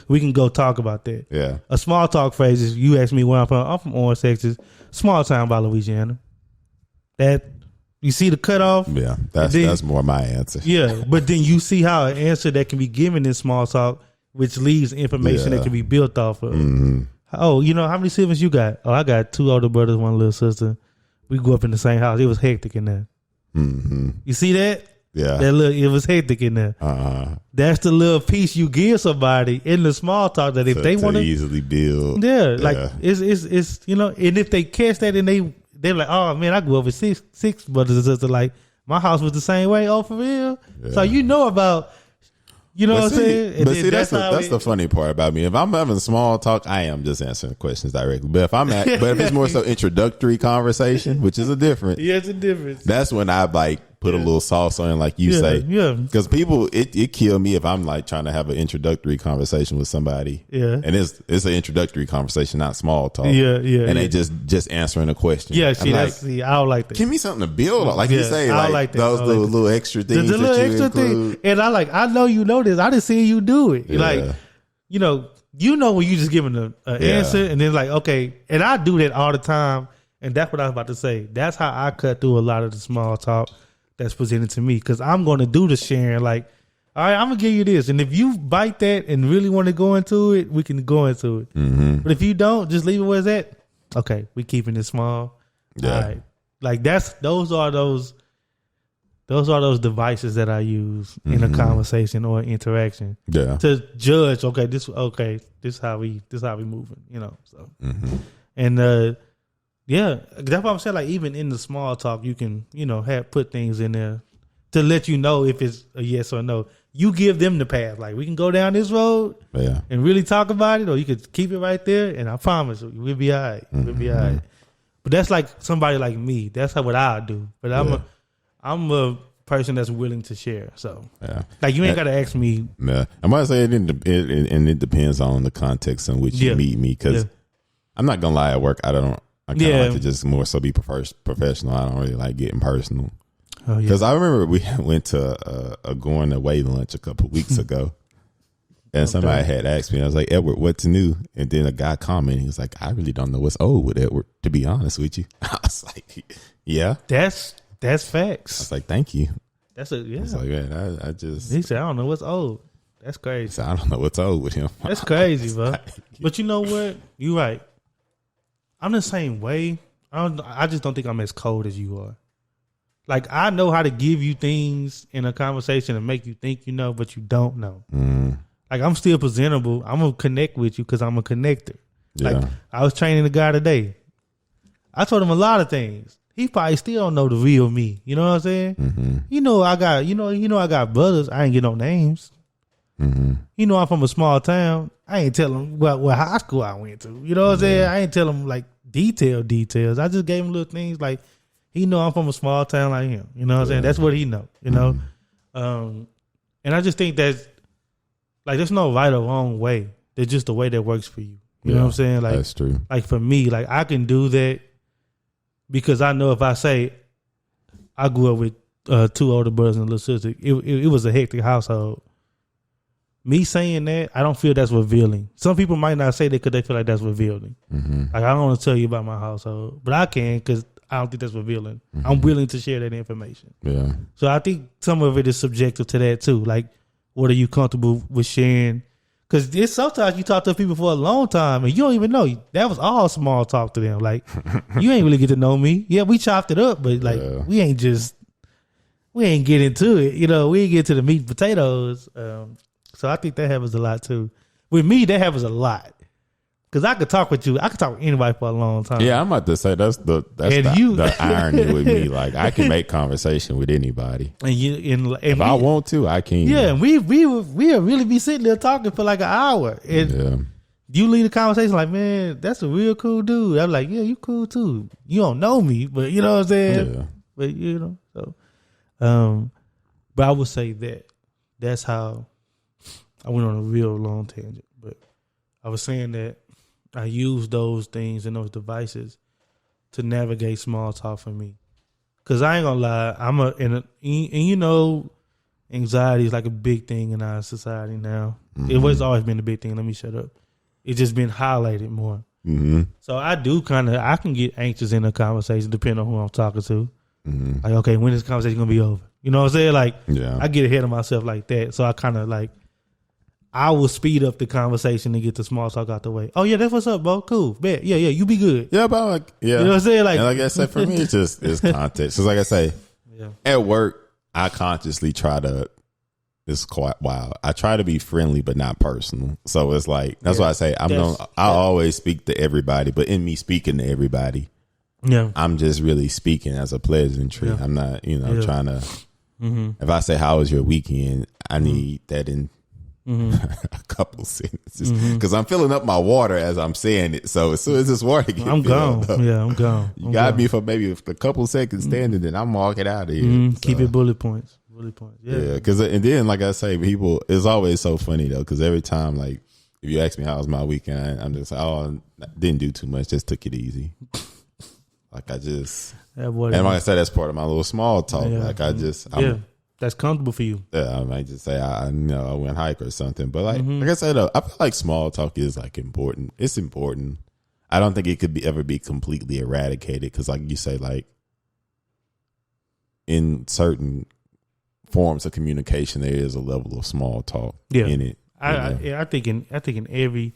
S1: we can go talk about that.
S2: Yeah.
S1: A small talk phrase is, you ask me where I'm from Orange, Texas, small town by Louisiana. That, you see the cutoff?
S2: Yeah, that's more my answer.
S1: Yeah, but then you see how an answer that can be given in small talk, which leaves information that can be built off of. Oh, how many siblings you got? Oh, I got 2 older brothers, 1 little sister. We grew up in the same house. It was hectic in there. You see that?
S2: Yeah.
S1: It was hectic in there. That's the little piece you give somebody in the small talk that if they want to
S2: easily build.
S1: Yeah, like it's and if they catch that and they're like, oh man, I grew up with six brothers and sisters. Like, my house was the same way. Oh, for real? Yeah. So about, what I'm saying?
S2: But see, that's the funny part about me. If I'm having small talk, I am just answering questions directly. But if it's more so introductory conversation, which is a difference.
S1: Yeah, it's a difference.
S2: That's when I put a little sauce on it, like you say. Yeah. Because people, it kill me if I'm like trying to have an introductory conversation with somebody. Yeah. And it's an introductory conversation, not small talk. Yeah, yeah. And they just answering a question.
S1: Yeah, see, I don't like that.
S2: Give me something to build on. Like you say, like those little extra things. The little extra thing.
S1: And I know you know this. I didn't see you do it. Yeah. Like, when you just giving an answer and then like, okay. And I do that all the time. And that's what I was about to say. That's how I cut through a lot of the small talk that's presented to me, because I'm going to do the sharing. Like, all right, I'm going to give you this. And if you bite that and really want to go into it, we can go into it. But if you don't, just leave it where it's at. Okay, we keeping it small. Yeah. All right. Like, those are those devices that I use in a conversation or interaction to judge. Okay, this is how we moving. So and yeah, that's what I'm saying. Like, even in the small talk, you can put things in there to let you know if it's a yes or no. You give them the path. Like, we can go down this road and really talk about it, or you could keep it right there. And I promise you, we'll be all right. We'll be all right. But that's like somebody like me. That's what I do. But I'm a person that's willing to share. So, like, you ain't got to ask me.
S2: Yeah, I'm going to say it depends on the context in which you meet me. Because I'm not going to lie, at work, I kind of like to just more so be professional. I don't really like getting personal. Because I remember we went to a going away lunch a couple weeks ago. And somebody had asked me, I was like, Edward, what's new? And then a guy commented, he was like, I really don't know what's old with Edward, to be honest with you. I was like, yeah.
S1: That's facts.
S2: I was like, thank you.
S1: That's I
S2: was like, man, I just.
S1: He said, I don't know what's old. That's crazy.
S2: He said, I don't know what's old with him.
S1: That's crazy, bro. But you know what? You're right. I'm the same way. I just don't think I'm as cold as you are. Like, I know how to give you things in a conversation and make you think you know, but you don't know. Like, I'm still presentable. I'm going to connect with you because I'm a connector. Yeah. Like, I was training a guy today. I told him a lot of things. He probably still don't know the real me. You know what I'm saying? I got brothers. I ain't get no names. I'm from a small town. I ain't tell him what high school I went to. You know what I'm saying? I ain't tell him like details. I just gave him little things like, he know I'm from a small town like him. You know what I'm saying? That's what he know. And I just think that, like, there's no right or wrong way. There's just a way that works for you. You know what I'm saying? Like,
S2: that's true.
S1: Like, for me, like, I can do that because I know if I say I grew up with 2 older brothers and a little sister, it was a hectic household. Me saying that, I don't feel that's revealing. Some people might not say that because they feel like that's revealing. Like, I don't want to tell you about my household, but I can because I don't think that's revealing. I'm willing to share that information. Yeah. So I think some of it is subjective to that too. Like, what are you comfortable with sharing? Because it's sometimes you talk to people for a long time and you don't even know. That was all small talk to them. Like, you ain't really get to know me. Yeah, we chopped it up, but like, we ain't get into it. We ain't get to the meat and potatoes. So I think that happens a lot too. With me, that happens a lot. Because I could talk with you. I could talk with anybody for a long time.
S2: Yeah, I'm about to say that's the irony with me. Like I can make conversation with anybody. And if I want to, I can.
S1: Yeah, and we'll really be sitting there talking for like an hour. And you lead the conversation like, man, that's a real cool dude. I'm like, yeah, you cool too. You don't know me, but you know what I'm saying? Yeah. But you know, so but I would say that's how I went on a real long tangent. But I was saying that I use those things and those devices to navigate small talk for me. Cause I ain't gonna lie, and you know, anxiety is like a big thing in our society now. Mm-hmm. It was always been a big thing. Let me shut up. It's just been highlighted more. Mm-hmm. So I can get anxious in a conversation depending on who I'm talking to. Mm-hmm. Like, okay, when is this conversation gonna be over? You know what I'm saying? Like, I get ahead of myself like that. So I kind of like, I will speed up the conversation and get the small talk out the way. Oh yeah, that's what's up, bro. Cool, bet. Yeah, you be good.
S2: Yeah, but like, you know
S1: what I'm saying? Like,
S2: and like I said, for me, it's context. So like I say, at work, I consciously try to. It's quite wild. I try to be friendly, but not personal. So it's like that's why I say I always speak to everybody, but in me speaking to everybody, I'm just really speaking as a pleasantry. Yeah. I'm not, trying to. Mm-hmm. If I say how was your weekend, I need that in. Mm-hmm. a couple sentences because I'm filling up my water as I'm saying it. So as soon as this water gets
S1: I'm gone. I'm gone.
S2: You got me for maybe a couple seconds standing, then I'm walking out of here.
S1: Mm-hmm. So. Keep it bullet points.
S2: Yeah. Because and then like I say, people, it's always so funny though because every time like if you ask me how was my weekend, I'm just I didn't do too much, just took it easy. Like I just and like I said, that's part of my little small talk. Yeah. Like I just
S1: that's comfortable for you.
S2: Yeah, I might just say I went hike or something. But like I said, I feel like small talk is like important. It's important. I don't think it could ever be completely eradicated because, like you say, like in certain forms of communication, there is a level of small talk in it.
S1: I think in every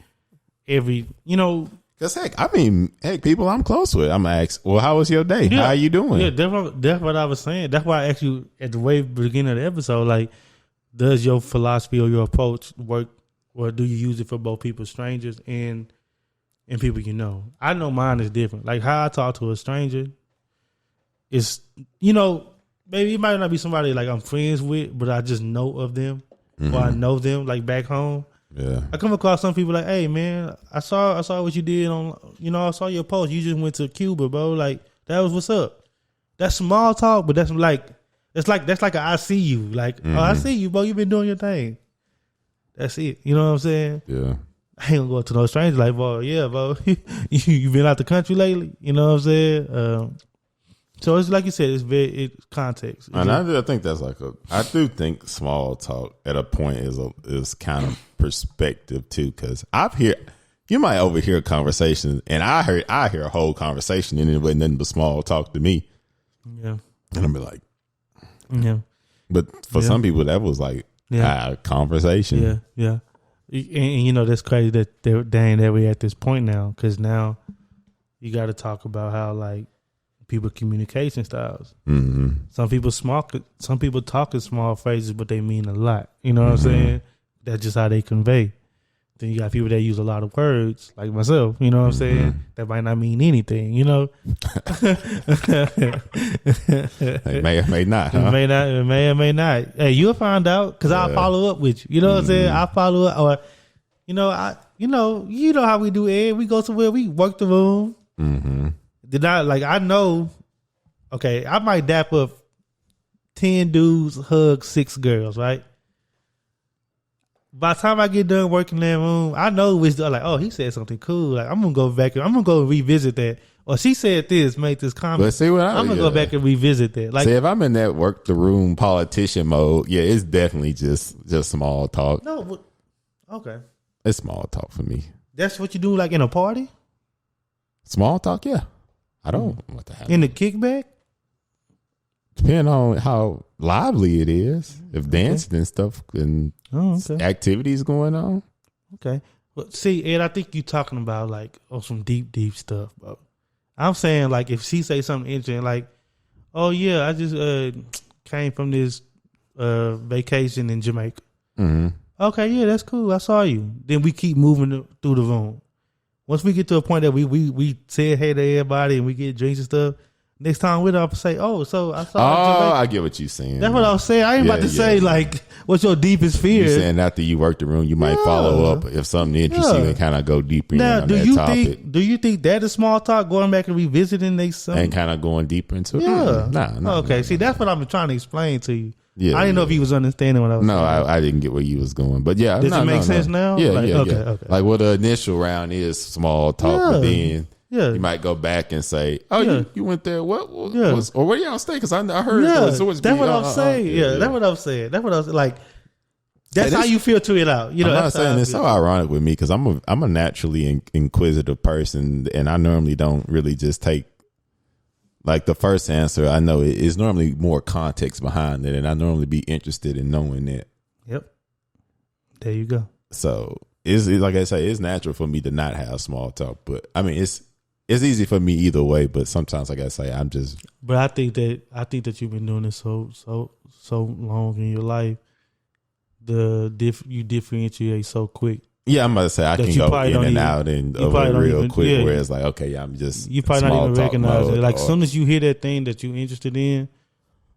S2: Because heck, people I'm close with, I'm gonna ask, well, how was your day? How are you doing?
S1: Yeah, that's what I was saying. That's why I asked you at the very beginning of the episode, like, does your philosophy or your approach work, or do you use it for both people, strangers and people you know? I know mine is different. Like how I talk to a stranger is, maybe it might not be somebody like I'm friends with, but I just know of them or I know them like back home. Yeah, I come across some people like, hey man, I saw what you did on, I saw your post. You just went to Cuba, bro. Like that was what's up. That's small talk, but that's like a I see you. Like, oh, I see you, bro. You been doing your thing. That's it. You know what I'm saying? Yeah. I ain't gonna go up to no stranger like, bro. Yeah, bro. you been out the country lately? You know what I'm saying? So it's like you said, it's context.
S2: And I think that's I do think small talk at a point is kind of perspective too, because you might overhear a conversation, and I hear a whole conversation and it wasn't nothing but small talk to me. Yeah, and I'm like, yeah. But for some people, that was like a conversation.
S1: Yeah. And that's crazy that that we're at this point now, because now you got to talk about how like people communication styles. Mm-hmm. Some people talk in small phrases, but they mean a lot. You know what I'm saying? That's just how they convey. Then you got people that use a lot of words, like myself. You know what I'm saying? That might not mean anything. It
S2: may or may not. Huh?
S1: It may or may not. Hey, you'll find out because I'll follow up with you. You know what I'm saying? I'll follow up, or you know how we do it. We go somewhere, we work the room. Mm-hmm. I know, okay, I might dap up 10 dudes, hug 6 girls, right? By the time I get done working in that room, I know which, like, oh, he said something cool. Like, I'm going to go back and I'm going to go revisit that. Or she said this, make this comment.
S2: But see what
S1: I'm going to go back and revisit that. Like,
S2: see, if I'm in that work the room politician mode, yeah, it's definitely just small talk.
S1: No, but, okay.
S2: It's small talk for me.
S1: That's what you do, like, in a party?
S2: Small talk, yeah. I don't what the hell.
S1: In the kickback?
S2: Depending on how lively it is. If dancing and stuff and activities going on.
S1: Okay. Well, see, Ed, I think you're talking about like some deep stuff, bro. I'm saying like if she say something interesting, like, oh yeah, I just came from this vacation in Jamaica. Mm-hmm. Okay, yeah, that's cool. I saw you. Then we keep moving through the room. once we get to a point that we say hey to everybody and we get drinks and stuff, next time we'll up say, oh, so I saw.
S2: I get what you're saying.
S1: That's what I was saying. I ain't about to say like, what's your deepest fear?
S2: You're saying after you work the room, you might follow up if something interests you and kind of go deeper now, on that topic.
S1: Do you think that is small talk, going back and revisiting something?
S2: And kind of going deeper into it?
S1: Yeah.
S2: Nah.
S1: Okay, see, that's what I've been trying to explain to you.
S2: Yeah,
S1: I didn't know if he was understanding what I was saying.
S2: No, I didn't get where you was going. But yeah.
S1: Does it make sense now?
S2: Yeah,
S1: like,
S2: yeah.
S1: Okay.
S2: Like what the initial round is small talk, but then you might go back and say, oh, you went there. What was, or where y'all stay? Because I heard
S1: that's what I'm saying. That's what I'm saying. That's what I was like. That's how you filter it out. You know,
S2: I'm not saying it's so ironic with me because I'm a naturally inquisitive person, and I normally don't really just take like the first answer. I know it is normally more context behind it, and I normally be interested in knowing that.
S1: Yep. There you go.
S2: So it's like I say, it's natural for me to not have small talk, but I mean it's easy for me either way. But sometimes, like I say, I'm just.
S1: But I think that you've been doing this so long in your life. You differentiate so quick.
S2: Yeah, I'm about to say I can go in and out and over real quick. Where it's like, okay, I'm just
S1: you probably not even recognize it. Like as soon as you hear that thing that you're interested in,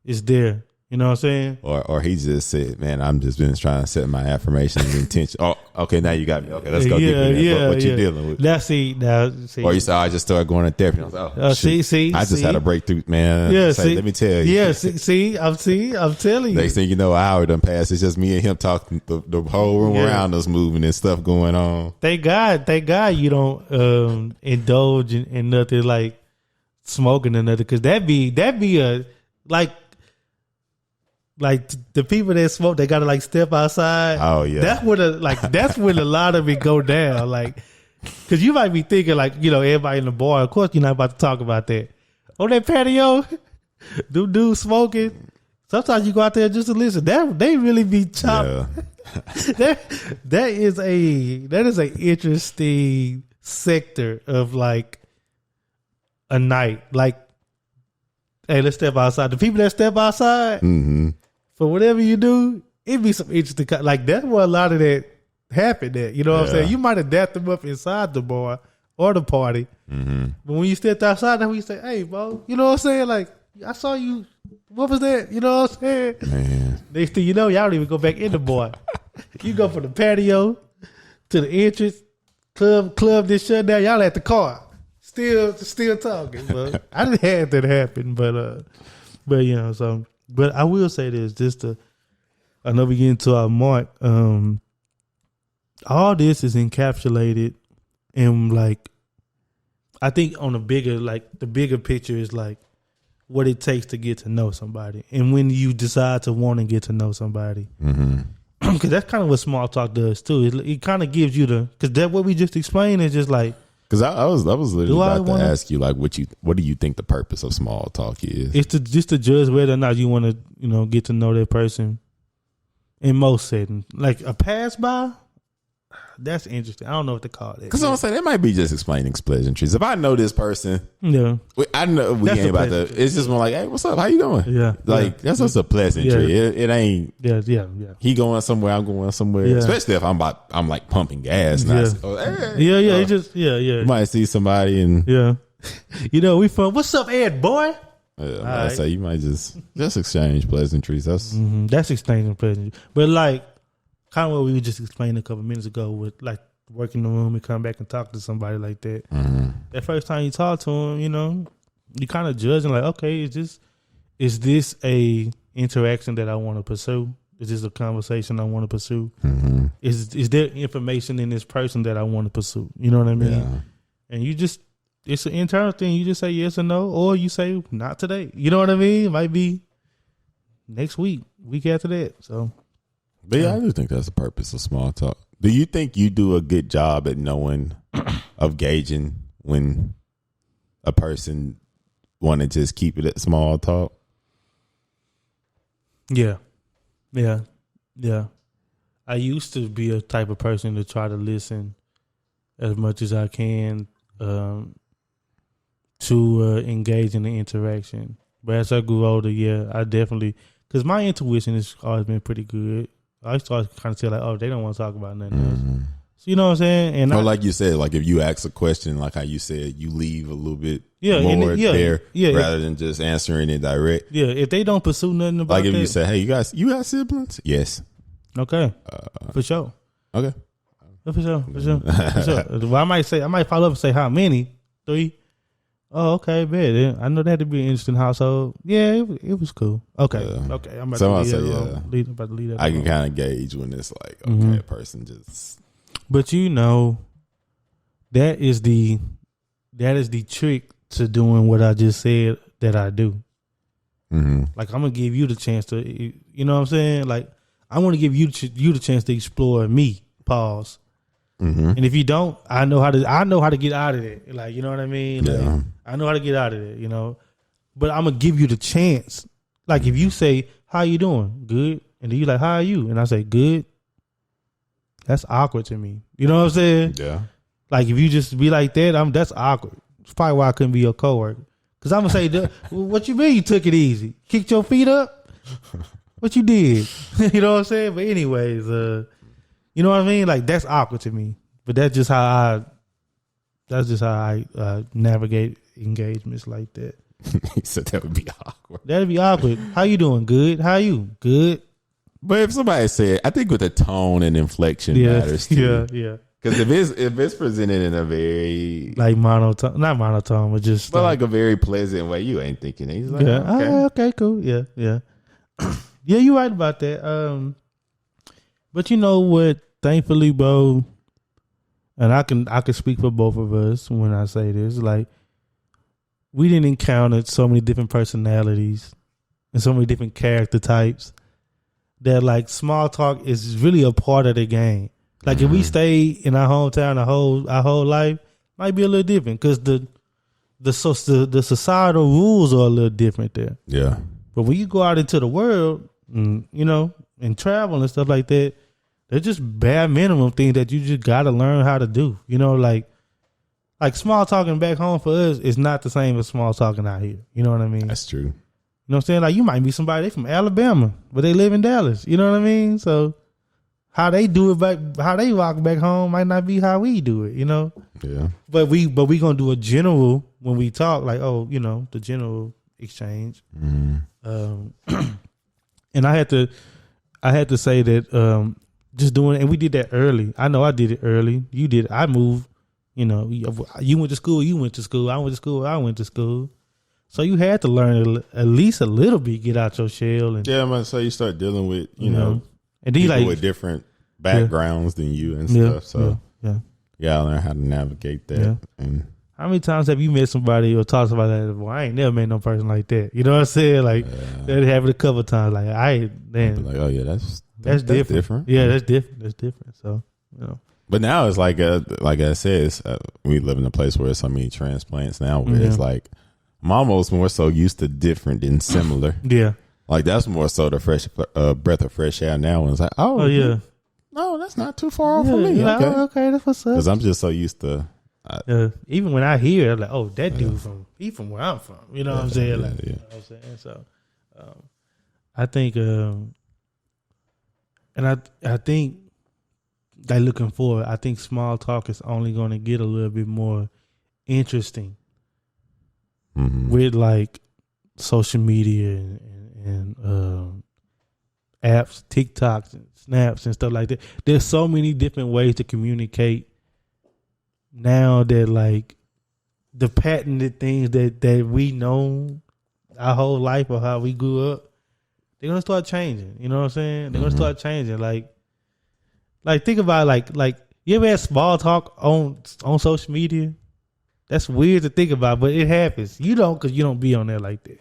S1: it's there. You know what I'm saying?
S2: Or he just said, man, I'm just been trying to set my affirmations and intention. Oh, okay, now you got me. Okay, let's go deeper in that. What you dealing with?
S1: Now see.
S2: Or you said, I just started going to therapy. I was like, oh,
S1: see.
S2: I just had a breakthrough, man.
S1: Yeah,
S2: let me tell you.
S1: Yeah, I'm telling you.
S2: Next thing you know, an hour done passed. It's just me and him talking, the whole room around us moving and stuff going on.
S1: Thank God you don't indulge in nothing like smoking or nothing, because that'd be a like the people that smoke, they gotta like step outside.
S2: Oh yeah,
S1: that's when a lot of it go down. Like, because you might be thinking like, you know, everybody in the bar. Of course, you're not about to talk about that on that patio. Dude smoking. Sometimes you go out there just to listen. They really be chopped. Yeah. that is a interesting sector of like a night. Like, hey, let's step outside. The people that step outside.
S2: Mm-hmm.
S1: For whatever you do, it'd be some interesting. Like that's where a lot of that happened at. You know what I'm saying? You might adapt them up inside the bar or the party.
S2: Mm-hmm.
S1: But when you stepped outside, then we say, hey, bro, you know what I'm saying? Like, I saw you. What was that? You know what I'm saying?
S2: Man.
S1: Next thing you know, y'all don't even go back in the bar. You go from the patio to the entrance. Club this shut down. Y'all at the car. Still talking. But I didn't have that happen. But you know, so. But I will say this, I know we get into our mark. All this is encapsulated in like, I think on the bigger picture is like what it takes to get to know somebody, and when you decide to want to get to know somebody, because that's kind of what small talk does too. It kind of gives you because that what we just explained is just like.
S2: Because I was literally about to ask you, like, what do you think the purpose of small talk is?
S1: It's just to judge whether or not you want to, you know, get to know that person in most settings. Like a pass by, that's interesting. I don't know what to call it.
S2: Because I'm saying that might be just explaining pleasantries. If I know this person, I know we ain't about to. It's just more like, hey, what's up? How you doing?
S1: Yeah,
S2: like that's just a pleasantry.
S1: Yeah.
S2: It ain't.
S1: Yeah.
S2: He going somewhere, I'm going somewhere. Yeah. Especially if I'm like pumping gas. You might see somebody and
S1: you know, we from what's up, Ed boy.
S2: Yeah, I say you might just exchange pleasantries. That's
S1: exchanging pleasantries. But like. Kind of what we were just explaining a couple minutes ago with like working the room and come back and talk to somebody like that.
S2: Mm-hmm.
S1: That first time you talk to them, you know, you kind of judging like, okay, is this a interaction that I want to pursue? Is this a conversation I want to pursue?
S2: Mm-hmm.
S1: Is there information in this person that I want to pursue? You know what I mean?
S2: Yeah.
S1: And you just, it's an internal thing. You just say yes or no, or you say not today. You know what I mean? It might be next week after that. So.
S2: But yeah, I do think that's the purpose of small talk. Do you think you do a good job at knowing, of gauging when a person want to just keep it at small talk?
S1: Yeah. I used to be a type of person to try to listen as much as I can to engage in the interaction. But as I grew older, I definitely, because my intuition has always been pretty good. I used to always kind of tell like, oh, they don't want to talk about nothing else. So, you know what I'm saying? And
S2: like you said, like if you ask a question, like how you said, you leave a little bit more there rather than just answering it direct.
S1: Yeah, if they don't pursue nothing about
S2: like if
S1: that,
S2: you say, hey, you got siblings? Yes.
S1: Okay. For sure.
S2: Okay.
S1: For sure. Well, I might follow up and say, how many? 3? Oh, okay, bet. I know that had to be an interesting household. Yeah, it was cool. Okay. Okay. I'm about to leave that.
S2: I can kind of gauge when it's like, okay, a person just.
S1: But that is the trick to doing what I just said that I do.
S2: Mm-hmm.
S1: Like, I'm gonna give you the chance to, you know what I'm saying? Like, I want to give you the chance to explore me. Pause.
S2: Mm-hmm.
S1: And if you don't, I know how to get out of it. Like, you know what I mean? Like,
S2: yeah.
S1: I know how to get out of it. You know, but I'm gonna give you the chance. Like, if you say, "How you doing? Good," and then you like, "How are you?" and I say, "Good," that's awkward to me. You know what I'm saying?
S2: Yeah.
S1: Like, if you just be like that, that's awkward. It's probably why I couldn't be your coworker. Cause I'm gonna say, "What you mean you took it easy? Kicked your feet up? What you did?" You know what I'm saying? But anyways, you know what I mean? Like, that's awkward to me. But that's just how I navigate engagements like that.
S2: He said that would be awkward.
S1: That'd be awkward. How you doing? Good. How you? Good.
S2: But if somebody said, I think with the tone and inflection matters too.
S1: Yeah.
S2: Because if it's presented in a very
S1: like monotone, not monotone, but just
S2: like a very pleasant way, you ain't thinking it. He's like,
S1: yeah,
S2: okay.
S1: Okay, cool, yeah. Yeah, you're right about that. But you know what? Thankfully, bro, and I can speak for both of us when I say this. Like, we didn't encounter so many different personalities and so many different character types that, like, small talk is really a part of the game. Like, if we stay in our hometown our whole life, might be a little different because the societal rules are a little different there.
S2: Yeah.
S1: But when you go out into the world, and, you know, and travel and stuff like that, they're just bare minimum things that you just got to learn how to do. You know, like small talking back home for us is not the same as small talking out here. You know what I mean?
S2: That's true.
S1: You know what I'm saying? Like, you might meet somebody, they from Alabama, but they live in Dallas. You know what I mean? So how they do it how they walk back home might not be how we do it, you know?
S2: Yeah.
S1: But we gonna do a general when we talk, like, oh, you know, the general exchange.
S2: Mm-hmm.
S1: And I had to say that just doing it, and we did that early. I know I did it early. You did. I moved. You know, you went to school. You went to school. I went to school. I went to school. So you had to learn at least a little bit, get out your shell. And,
S2: yeah, I'm gonna say you start dealing with you know
S1: and
S2: people
S1: like
S2: with different backgrounds than you and stuff. So
S1: you
S2: gotta learn how to navigate that.
S1: Yeah.
S2: And
S1: how many times have you met somebody or talked about that? Well, I ain't never met no person like that. You know what I'm saying? Like that happened a couple of times. Like
S2: like, oh yeah, that's different.
S1: Yeah, that's different. That's different. So, you know.
S2: But now it's like I said, we live in a place where there's so many transplants now where it's like I'm almost more so used to different than similar.
S1: Yeah.
S2: Like that's more so the fresh breath of fresh air now. And it's like, oh yeah, no, that's not too far off from me.
S1: Like, okay, that's what's up.
S2: Because I'm just so used to.
S1: Even when I hear, I'm like, oh, that dude from where I'm from. You know what I'm saying? Like, you know what I'm saying? So, I think, and I think, like, looking forward, I think small talk is only going to get a little bit more interesting with like social media and apps, TikToks and Snaps and stuff like that. There's so many different ways to communicate now that, like, the patented things that we know our whole life or how we grew up, they're gonna start changing. You know what I'm saying? They're gonna start changing. Like think about like you ever had small talk on social media? That's weird to think about, but it happens. You don't, because you don't be on there like that.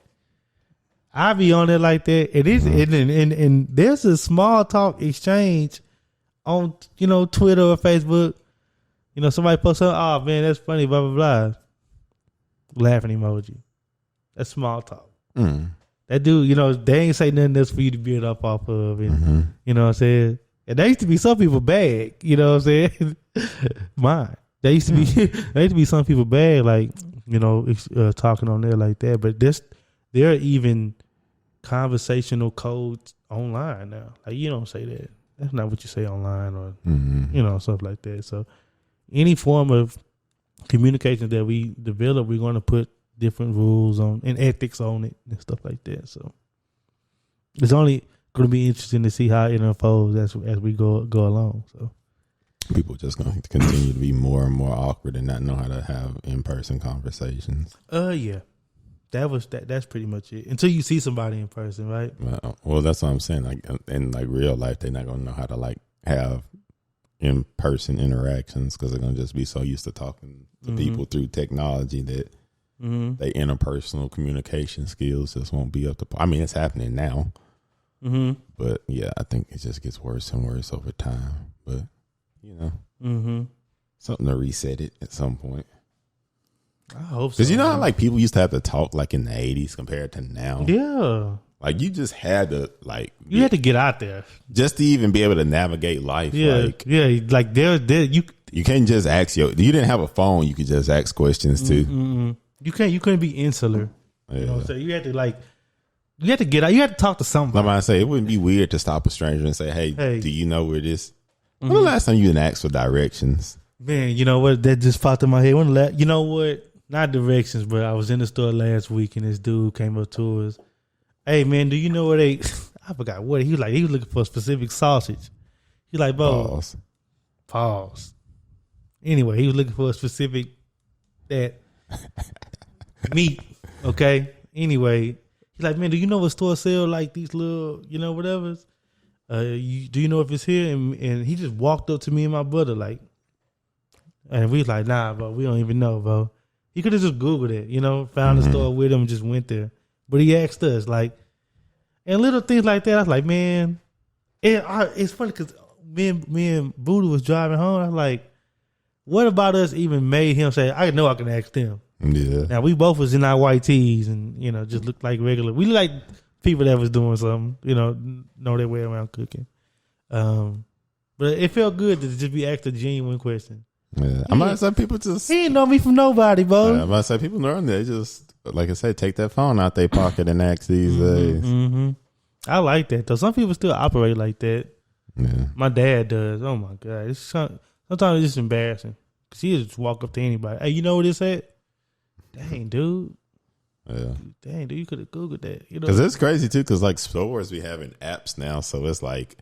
S1: I be on there like that. It is, and there's a small talk exchange on, you know, Twitter or Facebook. You know, somebody posts something, oh man, that's funny, blah, blah, blah. Laughing emoji. That's small talk. That dude, you know, they ain't say nothing else for you to build up off of. And, you know what I'm saying? And there used to be some people bad, you know what I'm saying? Mine. There used to be some people bad, like, you know, talking on there like that. But there are even conversational codes online now. Like, you don't say that. that's not what you say online or you know, stuff like that. So any form of communication that we develop, we're going to put different rules on and ethics on it and stuff like that. So it's only going to be interesting to see how it unfolds as we go along. So
S2: people just going to continue to be more and more awkward and not know how to have in-person conversations.
S1: Yeah. That's pretty much it. Until you see somebody in person, right?
S2: Well, that's what I'm saying. Like in like real life, they're not gonna know how to like have in person interactions because they're gonna just be so used to talking to people through technology that their interpersonal communication skills just won't be up to. I mean, it's happening now, but yeah, I think it just gets worse and worse over time. But you know, something to reset it at some point.
S1: I hope so.
S2: Because you know how like people used to have to talk like in the 80s compared to now?
S1: Yeah.
S2: Like you just had to like...
S1: You had to get out there.
S2: Just to even be able to navigate life.
S1: Yeah. Like there
S2: you can't just ask you didn't have a phone, you could just ask questions too.
S1: You couldn't be insular. Yeah. You know what I'm saying? You had to get out. You had to talk to somebody.
S2: Like I say, it wouldn't be weird to stop a stranger and say, hey, do you know where this... When the last time you didn't ask for directions?
S1: Man, you know what? That just popped in my head. You know what? Not directions, but I was in the store last week and this dude came up to us. Hey man, do you know where they? I forgot what he was like. He was looking for a specific sausage. He like, bro, pause. Anyway, he was looking for a specific that meat. Okay. Anyway, he like, man, do you know what store sell like these little, you know, whatever's? Do you know if it's here? And he just walked up to me and my brother like, and we was like, nah, bro, we don't even know, bro. He could have just Googled it, you know, found the store with him and just went there. But he asked us, like, and little things like that. I was like, man, it's funny because me and Buddha was driving home. I was like, what about us even made him say, I know I can ask them.
S2: Yeah.
S1: Now, we both was in our white tees and, you know, just looked like regular. We looked like people that was doing something, you know their way around cooking. But it felt good to just be asked a genuine question.
S2: Yeah, I might say people just...
S1: He ain't know me from nobody, bro.
S2: I might say people normally, they just, like I said, take that phone out their pocket and ask these days.
S1: I like that, though. Some people still operate like that.
S2: Yeah.
S1: My dad does. Oh, my God. Sometimes it's just embarrassing. Because he just walk up to anybody. Hey, you know where this at? Dang, dude.
S2: Yeah.
S1: Dang, dude, you could have Googled that. You know?
S2: Because it's crazy, too, because, like, stores be having apps now, so it's like...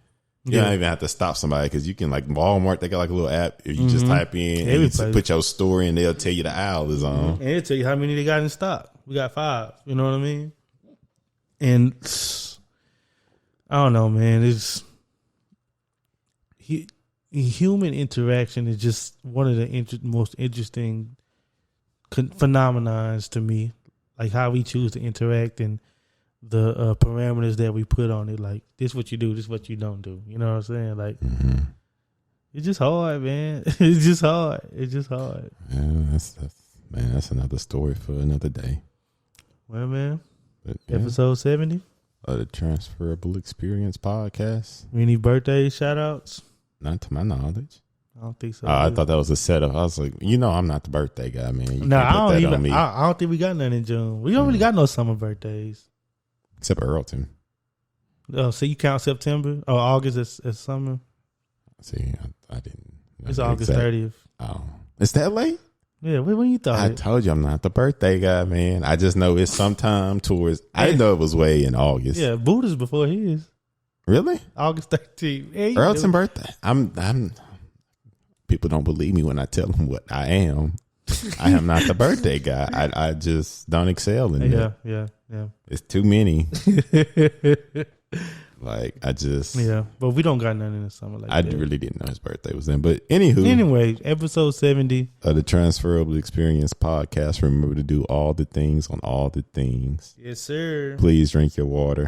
S2: You don't even have to stop somebody because you can, like Walmart, they got like a little app. If you just type in and you put your store in, they'll tell you the aisle is on.
S1: And they'll tell you how many they got in stock. We got 5. You know what I mean? And I don't know, man. It's human interaction is just one of the most interesting phenomenons to me. Like how we choose to interact and the parameters that we put on it, like this what you do, this what you don't do. You know what I'm saying? Like it's just hard, man. It's just hard.
S2: Yeah, that's another story for another day.
S1: Well, man, but, episode 70
S2: of the Transferable Experience podcast.
S1: Any birthday shout outs?
S2: Not to my knowledge.
S1: I don't think so.
S2: I thought that was a setup. I was like, I'm not the birthday guy, man.
S1: No, I don't think we got none in June. We don't really got no summer birthdays.
S2: Except Earlton.
S1: Oh, so you count September or August as summer?
S2: See, I didn't.
S1: It's August 30th.
S2: Oh, is that late?
S1: Yeah, when you thought?
S2: I told you I'm not the birthday guy, man. I just know it's sometime towards. I didn't know it was way in August.
S1: Yeah, Buddha's before his.
S2: Really?
S1: August 13th. Yeah,
S2: Earlton birthday. I'm. People don't believe me when I tell them what I am. I am not the birthday guy. I just don't excel in that.
S1: Yeah.
S2: It's too many. Like I just
S1: but we don't got none in the summer like that.
S2: I really didn't know his birthday was then. But anyway,
S1: episode 70
S2: of the Transferable Experience podcast. Remember to do all the things on all the things.
S1: Yes, sir.
S2: Please drink your water.